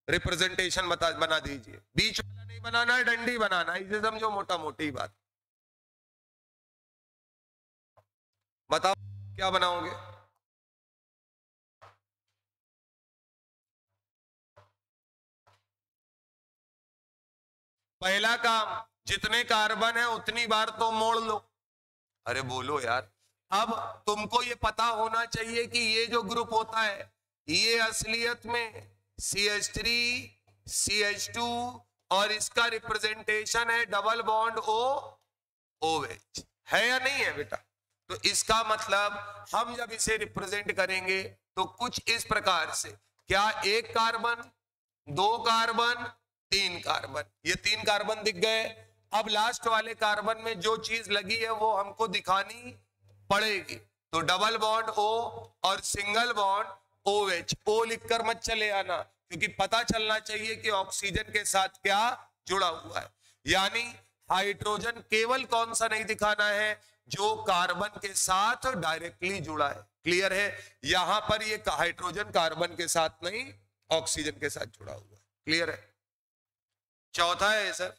रिप्रेजेंटेशन बना दीजिए। बीच वाला नहीं बनाना है, डंडी बनाना है, इसे समझो मोटा मोटी बात। बताओ क्या बनाओगे? पहला काम, जितने कार्बन है उतनी बार तो मोड़ लो। अरे बोलो यार। अब तुमको ये पता होना चाहिए कि ये जो ग्रुप होता है ये असलियत में CH3 CH2 और इसका रिप्रेजेंटेशन है डबल बॉन्ड OH, है या नहीं है बेटा? तो इसका मतलब हम जब इसे रिप्रेजेंट करेंगे तो कुछ इस प्रकार से, क्या एक कार्बन, दो कार्बन, तीन कार्बन, ये तीन कार्बन दिख गए। अब लास्ट वाले कार्बन में जो चीज लगी है वो हमको दिखानी पड़ेगी। तो डबल बॉन्ड O और सिंगल बॉन्ड OH, O लिखकर मत चले आना, क्योंकि पता चलना चाहिए कि ऑक्सीजन के साथ क्या जुड़ा हुआ है। यानी हाइड्रोजन केवल कौन सा नहीं दिखाना है, जो कार्बन के साथ डायरेक्टली जुड़ा है। क्लियर है? यहां पर ये हाइड्रोजन कार्बन के साथ नहीं, ऑक्सीजन के साथ जुड़ा हुआ है। क्लियर है? चौथा है सर,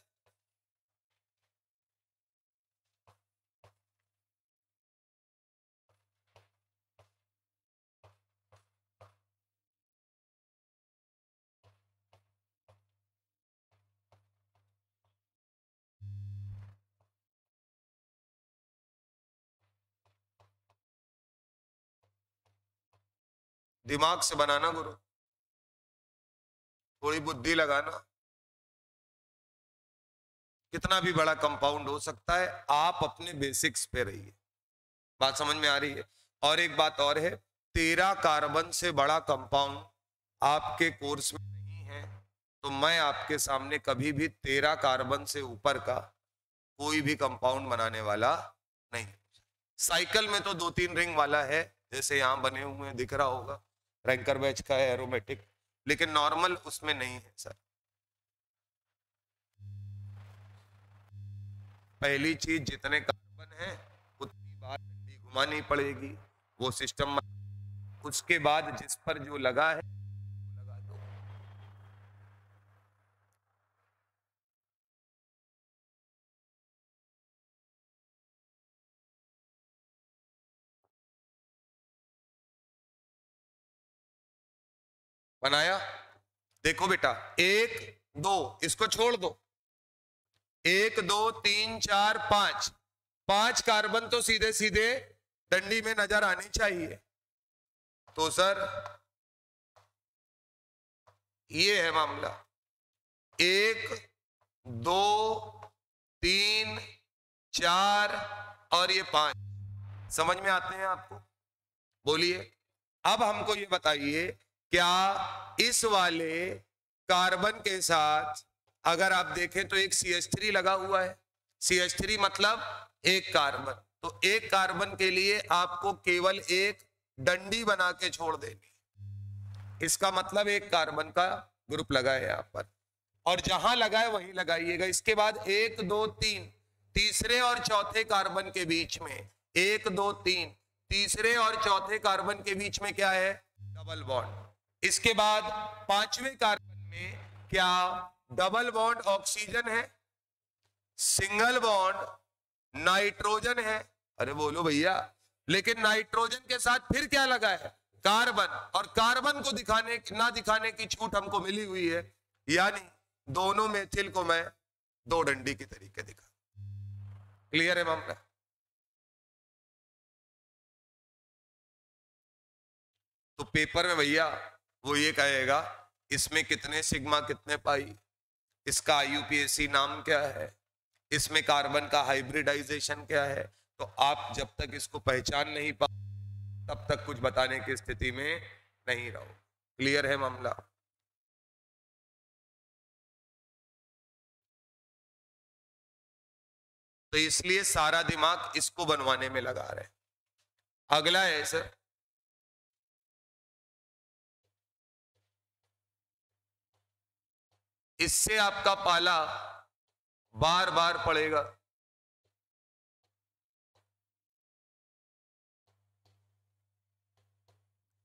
दिमाग से बनाना गुरु, थोड़ी बुद्धि लगाना। कितना भी बड़ा कंपाउंड हो सकता है, आप अपने बेसिक्स पे रहिए। बात समझ में आ रही है? और एक बात और है, 13 कार्बन से बड़ा कंपाउंड आपके कोर्स में नहीं है, तो मैं आपके सामने कभी भी 13 कार्बन से ऊपर का कोई भी कंपाउंड बनाने वाला नहीं। साइकिल में तो 2-3 रिंग वाला है, जैसे यहां बने हुए हैं दिख रहा होगा, रैंकर बैच का है एरोमेटिक, लेकिन नॉर्मल उसमें नहीं है सर। पहली चीज, जितने कार्बन है उतनी बार डंडी घुमानी पड़ेगी, वो सिस्टम। उसके बाद जिस पर जो लगा है वो लगा दो। बनाया? देखो बेटा, एक दो, इसको छोड़ दो, 1 2 3 4 5, 5 कार्बन तो सीधे सीधे डंडी में नजर आनी चाहिए। तो सर ये है मामला, 1 2 3 4 और ये 5। समझ में आते हैं आपको? बोलिए। अब हमको ये बताइए, क्या इस वाले कार्बन के साथ अगर आप देखें तो एक CH3 लगा हुआ है। CH3 मतलब एक कार्बन, तो एक कार्बन के लिए आपको केवल एक डंडी बना के छोड़ देनी। इसका मतलब एक कार्बन का ग्रुप लगा है यहां पर, और जहां लगा है वहीं लगाइएगा। इसके बाद 1 2 3, तीसरे और चौथे कार्बन के बीच में 1 2 3, तीसरे और चौथे कार्बन के बीच में क्या है? Double bond. इसके बाद पांचवें कार्बन में क्या डबल बॉन्ड ऑक्सीजन है? सिंगल बॉन्ड नाइट्रोजन है? अरे बोलो भैया। लेकिन नाइट्रोजन के साथ फिर क्या लगा है? कार्बन। और कार्बन को दिखाने ना दिखाने की छूट हमको मिली हुई है, यानी दोनों मेथिल को मैं दो डंडी की तरीके दिखा। क्लियर है मामला? तो पेपर में भैया वो ये कहेगा इसमें कितने सिग्मा कितने पाई, इसका IUPAC नाम क्या है, इसमें कार्बन का हाइब्रिडाइजेशन क्या है। तो आप जब तक इसको पहचान नहीं पाओ तब तक कुछ बताने की स्थिति में नहीं रहो। क्लियर है मामला? तो इसलिए सारा दिमाग इसको बनवाने में लगा रहे। अगला है सर, इससे आपका पाला बार बार पड़ेगा।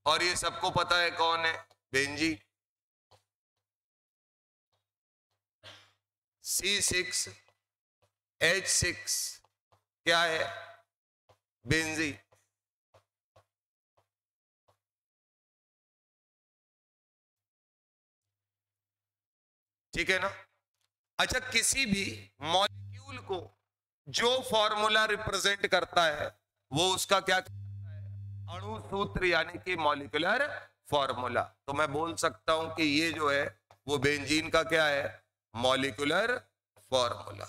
और ये सबको पता है कौन है? बेंजी। C6H6 क्या है? बेंजीन। ठीक है ना? अच्छा, किसी भी मॉलिक्यूल को जो फॉर्मूला रिप्रेजेंट करता है वो उसका क्या कहलाता है? अणु सूत्र, यानी कि मॉलिक्यूलर फॉर्मूला। तो मैं बोल सकता हूं कि ये जो है वो बेंजीन का क्या है? Molecular formula.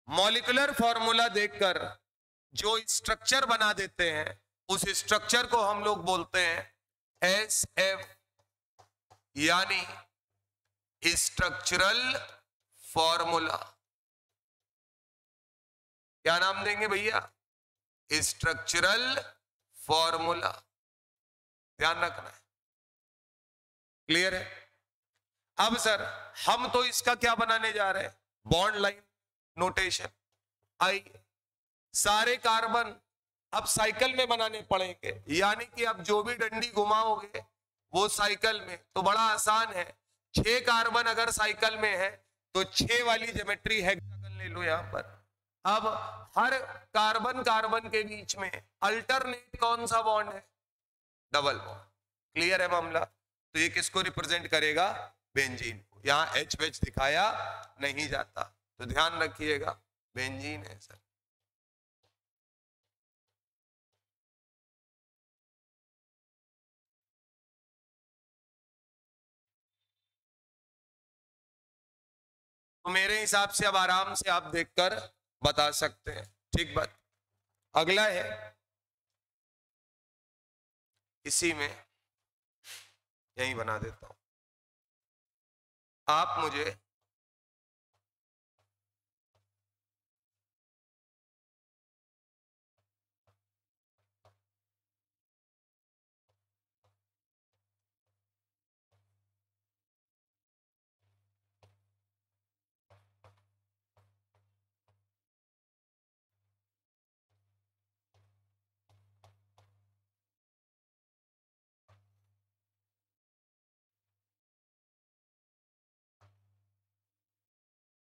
मॉलिक्यूलर फॉर्मूला देखकर जो स्ट्रक्चर बना देते हैं उस स्ट्रक्चर को हम लोग बोलते हैं SF, यानी स्ट्रक्चरल फॉर्मूला। क्या नाम देंगे भैया? Structural formula. ध्यान रखना है। क्लियर है? अब सर हम तो इसका क्या बनाने जा रहे हैं? Bond line notation. आई सारे कार्बन अब साइकिल में बनाने पड़ेंगे, यानी कि अब जो भी डंडी घुमाओगे वो साइकिल में। तो बड़ा आसान है, 6 कार्बन अगर साइकिल में है तो 6 वाली ज्योमेट्री हेक्सागन ले लो यहां पर। अब हर कार्बन कार्बन के बीच में अल्टरनेट कौन सा बॉन्ड है? Double bond. क्लियर है मामला? तो ये किसको रिप्रेजेंट करेगा? बेंजीन को। यहां एच वेच दिखाया नहीं जाता, तो ध्यान रखिएगा, बेंजीन है सर। तो मेरे हिसाब से अब आराम से आप देखकर बता सकते हैं। ठीक बात। अगला है, इसी में यही बना देता हूं। आप मुझे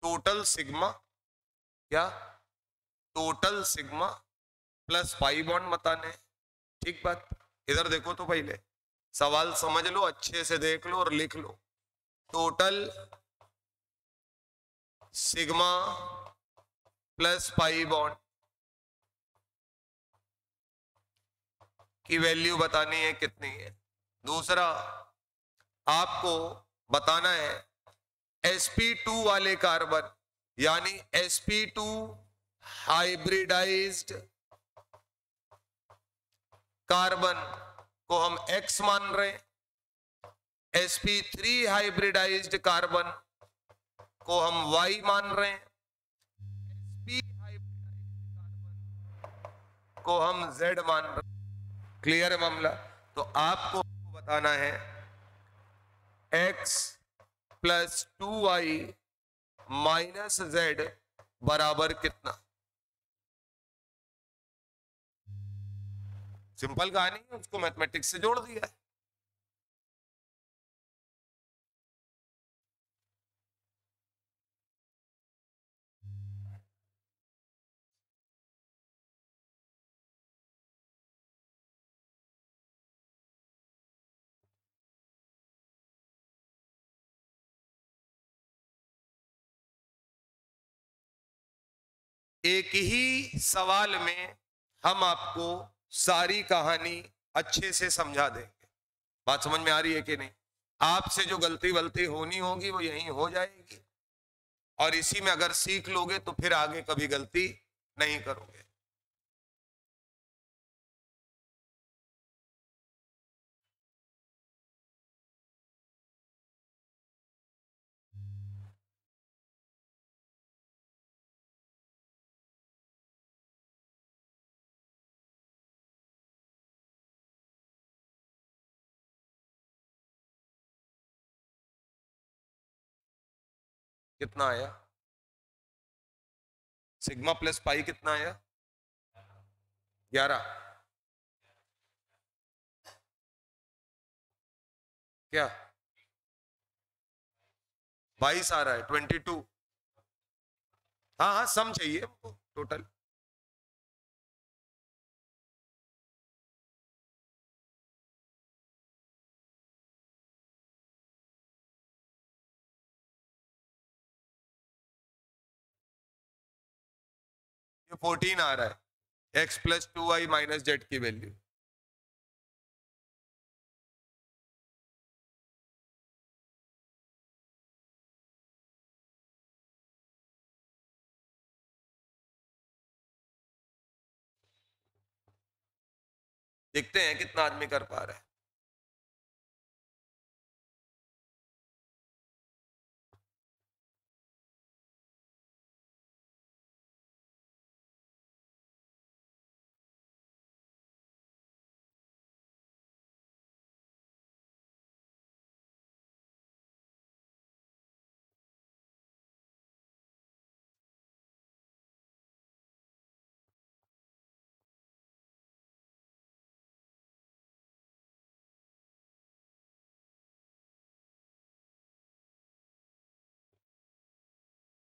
टोटल सिग्मा, क्या total sigma plus pi bond बताने। ठीक बात। इधर देखो तो पहले सवाल समझ लो, अच्छे से देख लो और लिख लो। Total sigma plus pi bond की वैल्यू बतानी है कितनी है। दूसरा आपको बताना है sp2 वाले कार्बन, यानी sp2 हाइब्रिडाइज्ड कार्बन को हम X मान रहे हैं, sp3 हाइब्रिडाइज्ड कार्बन को हम Y मान रहे हैं, sp हाइब्रिडाइज्ड कार्बन को हम Z मान रहे हैं। क्लियर है मामला? तो आपको बताना है x plus 2y minus Z बराबर कितना। सिंपल कहानी है, उसको मैथमेटिक्स से जोड़ दिया है। एक ही सवाल में हम आपको सारी कहानी अच्छे से समझा देंगे। बात समझ में आ रही है कि नहीं? आपसे जो गलती वलती होनी होगी वो यहीं हो जाएगी, और इसी में अगर सीख लोगे तो फिर आगे कभी गलती नहीं करोगे। कितना आया? सिग्मा प्लस पाई कितना आया? 11। क्या 22 आ रहा है, 22। हाँ हाँ, सम चाहिए हमको टोटल। ये 14 आ रहा है, x plus 2y minus Z की वैल्यू। देखते हैं कितना आदमी कर पा रहा है।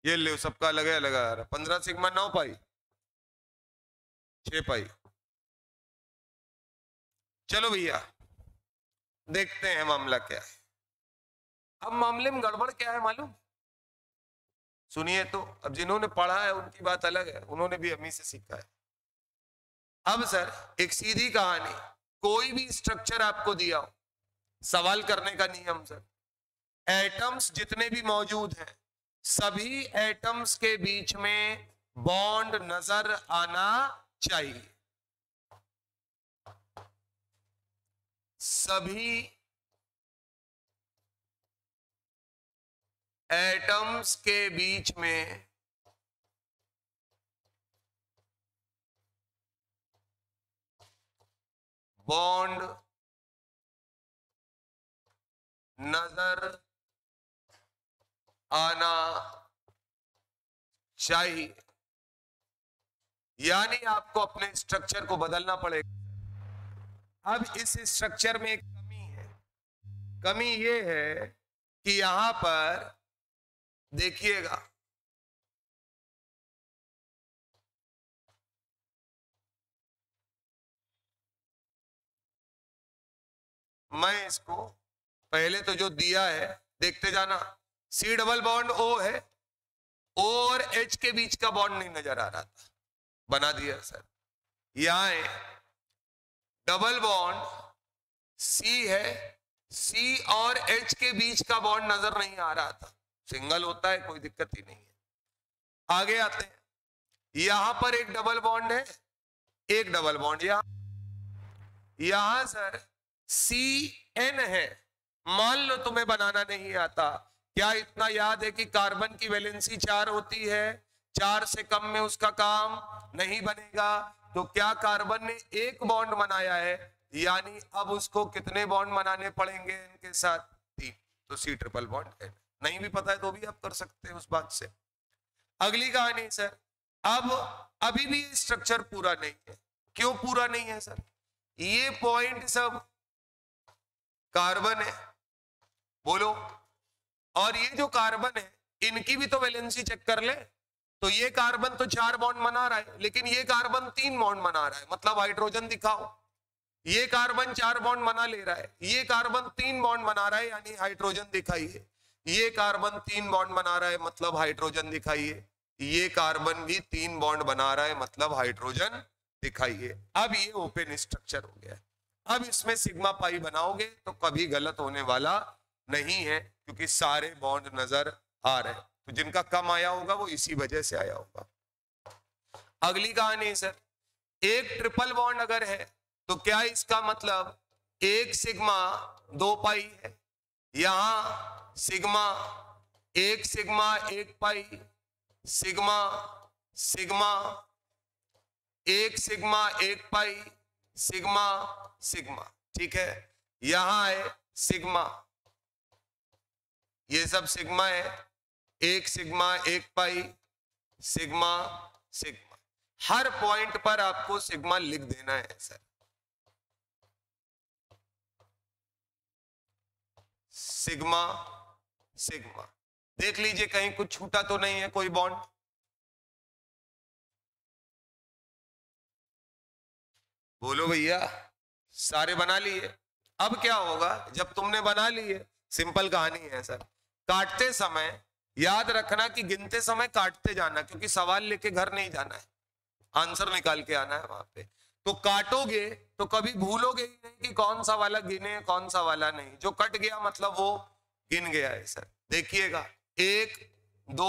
ये ले सबका अलग है, अलग आ रहा है। 15 सिग्मा 9 पाई, 6 पाई। चलो भैया देखते हैं मामला क्या है। अब मामले में गड़बड़ क्या है मालूम, सुनिए तो। अब जिन्होंने पढ़ा है उनकी बात अलग है, उन्होंने भी हमी से सीखा है। अब सर एक सीधी कहानी, कोई भी स्ट्रक्चर आपको दिया हो, सवाल करने का नियम सर, एटम्स जितने भी मौजूद हैं सभी एटम्स के बीच में बॉन्ड नजर आना चाहिए। सभी एटम्स के बीच में बॉन्ड नजर आना चाहिए। यानी आपको अपने स्ट्रक्चर को बदलना पड़ेगा। अब इस स्ट्रक्चर में एक कमी है। कमी ये है कि यहां पर देखिएगा, मैं इसको पहले तो जो दिया है देखते जाना, सी डबल बॉन्ड ओ है, ओ और एच के बीच का बॉन्ड नहीं नजर आ रहा था, बना दिया सर। यहां है डबल बॉन्ड सी है, सी और एच के बीच का बॉन्ड नजर नहीं आ रहा था, सिंगल होता है कोई दिक्कत ही नहीं है। आगे आते हैं, यहां पर एक डबल बॉन्ड है, एक डबल बॉन्ड यहां सर सी एन है। मान लो तुम्हें बनाना नहीं आता, क्या इतना याद है कि कार्बन की वैलेंसी 4 होती है, 4 से कम में उसका काम नहीं बनेगा। तो क्या कार्बन ने एक बॉन्ड बनाया है, यानी अब उसको कितने बॉन्ड बनाने पड़ेंगे इनके साथ, 3। तो सी ट्रिपल बॉन्ड है। नहीं भी पता है तो भी आप कर सकते हैं उस बात से। अगली कहानी सर, अब अभी भी स्ट्रक्चर पूरा नहीं है। क्यों पूरा नहीं है सर, ये पॉइंट सब कार्बन है, बोलो, और ये जो कार्बन है इनकी भी तो वैलेंसी चेक कर ले। तो ये कार्बन तो 4 बॉन्ड बना रहा है, लेकिन ये कार्बन 3 बॉन्ड बना रहा है, मतलब हाइड्रोजन दिखाओ। ये कार्बन 4 बॉन्ड बना ले रहा है, ये कार्बन 3 बॉन्ड बना रहा है, यानी हाइड्रोजन दिखाइए। ये कार्बन 3 बॉन्ड बना रहा है, मतलब हाइड्रोजन दिखाइए। ये कार्बन भी 3 बॉन्ड बना रहा है, मतलब हाइड्रोजन दिखाइए। अब ये ओपन स्ट्रक्चर हो गया। अब इसमें सिग्मा पाई बनाओगे तो कभी गलत होने वाला नहीं है, क्योंकि सारे बॉन्ड नजर आ रहे हैं। तो जिनका कम आया होगा वो इसी वजह से आया होगा। अगली कहानी सर, एक ट्रिपल बॉन्ड अगर है तो क्या इसका मतलब एक सिग्मा 2 पाई है। यहां सिग्मा एक पाई, सिग्मा सिग्मा एक पाई, सिग्मा सिग्मा, ठीक है। यहां है सिग्मा, ये सब सिग्मा है, एक सिग्मा एक पाई, सिग्मा सिग्मा। हर पॉइंट पर आपको सिग्मा लिख देना है सर। Sigma sigma. देख लीजिए कहीं कुछ छूटा तो नहीं है कोई बॉन्ड। बोलो भैया, सारे बना लिए। अब क्या होगा जब तुमने बना लिए, सिंपल कहानी है सर। काटते समय याद रखना कि गिनते समय काटते जाना, क्योंकि सवाल लेके घर नहीं जाना है, आंसर निकाल के आना है वहां पे। तो काटोगे तो कभी भूलोगे ही नहीं कि कौन सा वाला गिने कौन सा वाला नहीं। जो कट गया मतलब वो गिन गया है सर। देखिएगा 1 2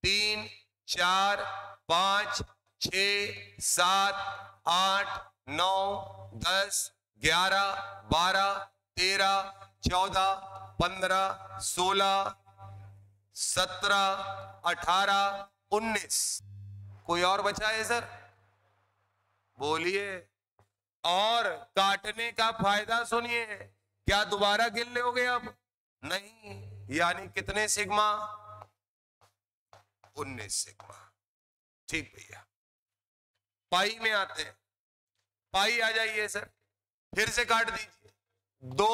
3 4 5 6 7 8 9 10 11 12 13 14 15 16 17 18 19। कोई और बचा है सर? बोलिए। और काटने का फायदा सुनिए, क्या दोबारा गिन लोगे अब? नहीं। यानी कितने सिग्मा? 19 सिग्मा। ठीक भैया। पाई में आते हैं। पाई आ जाइए सर, फिर से काट दीजिए। 2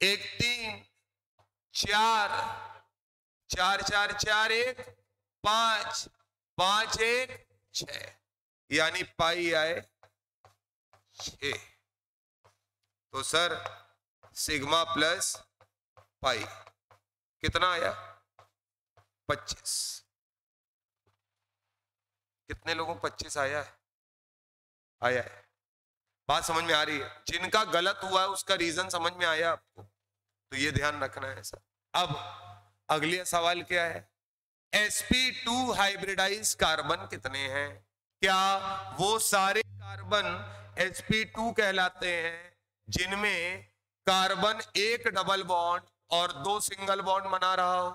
1 3 4 4 4 4 1 5 5 1 6, यानी पाई आए 6। तो सर सिग्मा प्लस पाई कितना आया? 25। कितने लोगों को 25 आया है? आया है। बात समझ में आ रही है? जिनका गलत हुआ है उसका रीजन समझ में आया आपको? तो ये ध्यान रखना है सर। अब अगला सवाल क्या है? sp2 हाइब्रिडाइज कार्बन कितने हैं? क्या वो सारे कार्बन sp2 कहलाते हैं जिनमें कार्बन एक डबल बॉन्ड और 2 सिंगल बॉन्ड बना रहा हो?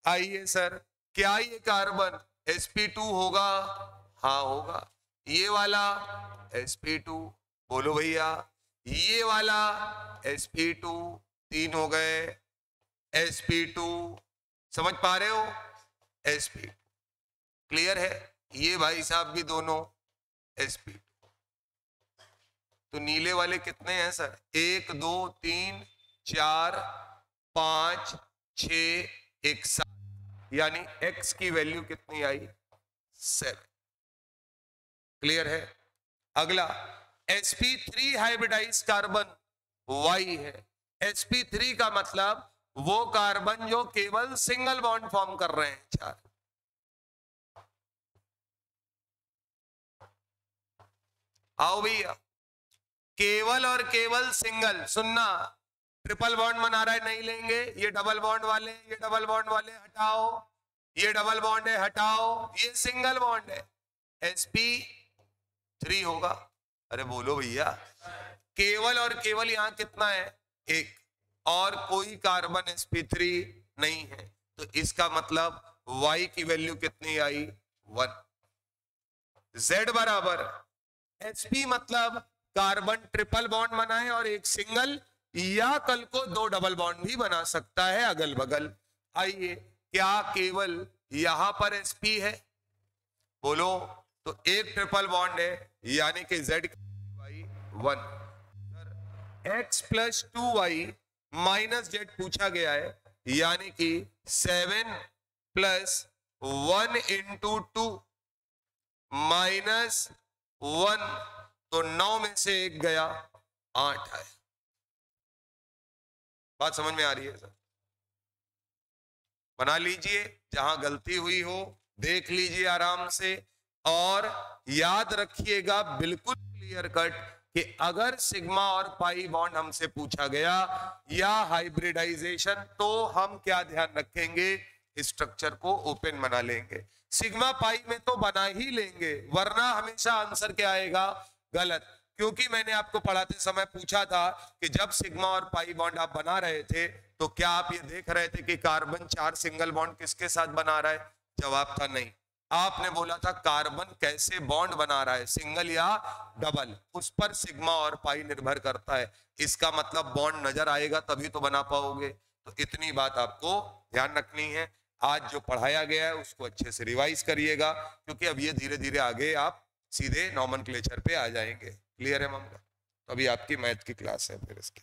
आइए सर, क्या ये कार्बन sp2 होगा? हाँ होगा। ये वाला sp2, बोलो भैया। ये वाला sp2, 3 हो गए sp2। समझ पा रहे हो? sp2 क्लियर है? ये भाई साहब भी दोनों sp2। तो नीले वाले कितने हैं सर? 1 2 3 4 5 6 1 7, यानी x की वैल्यू कितनी आई? 7। क्लियर है? अगला sp3 हाइब्रिडाइज कार्बन y है। sp3 का मतलब वो कार्बन जो केवल सिंगल बॉन्ड फॉर्म कर रहे हैं 4। आओ भैया, केवल और केवल सिंगल। सुनना, ट्रिपल बॉन्ड बना रहा है नहीं लेंगे। ये डबल बॉन्ड वाले, ये डबल बॉन्ड वाले हटाओ। ये डबल बॉन्ड है हटाओ। ये सिंगल बॉन्ड है, sp3 होगा। अरे बोलो भैया, केवल और केवल यहां कितना है? 1, और कोई कार्बन sp3 नहीं है। तो इसका मतलब y की वैल्यू कितनी आई? 1। z बराबर sp मतलब कार्बन ट्रिपल बॉन्ड बनाए और एक सिंगल, या कल को 2 डबल बॉन्ड भी बना सकता है अगल बगल। आइए, क्या केवल यहां पर sp है? बोलो। तो एक ट्रिपल बॉन्ड है, यानी कि z 1। x plus 2y minus z पूछा गया है, यानी कि 7 प्लस 1 इंटू 2 माइनस 1, तो 9 में से 1 गया, 8 है। बात समझ में आ रही है सर? बना लीजिए, जहां गलती हुई हो देख लीजिए आराम से, और याद रखिएगा बिल्कुल क्लियर कट कि अगर सिग्मा और पाई बॉन्ड हमसे पूछा गया या हाइब्रिडाइजेशन, तो हम क्या ध्यान रखेंगे? स्ट्रक्चर को ओपन बना लेंगे। सिग्मा पाई में तो बना ही लेंगे, वरना हमेशा आंसर क्या आएगा? गलत। क्योंकि मैंने आपको पढ़ाते समय पूछा था कि जब सिग्मा और पाई बॉन्ड आप बना रहे थे तो क्या आप ये देख रहे थे कि कार्बन 4 सिंगल बॉन्ड किसके साथ बना रहा है? जवाब था नहीं। आपने बोला था कार्बन कैसे बॉन्ड बना रहा है, सिंगल या डबल, उस पर सिग्मा और पाई निर्भर करता है। इसका मतलब बॉन्ड नजर आएगा तभी तो बना पाओगे। तो इतनी बात आपको ध्यान रखनी है। आज जो पढ़ाया गया है उसको अच्छे से रिवाइज करिएगा, क्योंकि अब ये धीरे धीरे आगे आप सीधे नॉमेनक्लेचर पे आ जाएंगे। क्लियर है मामला? तो अभी आपकी मैथ की क्लास है फिर इसके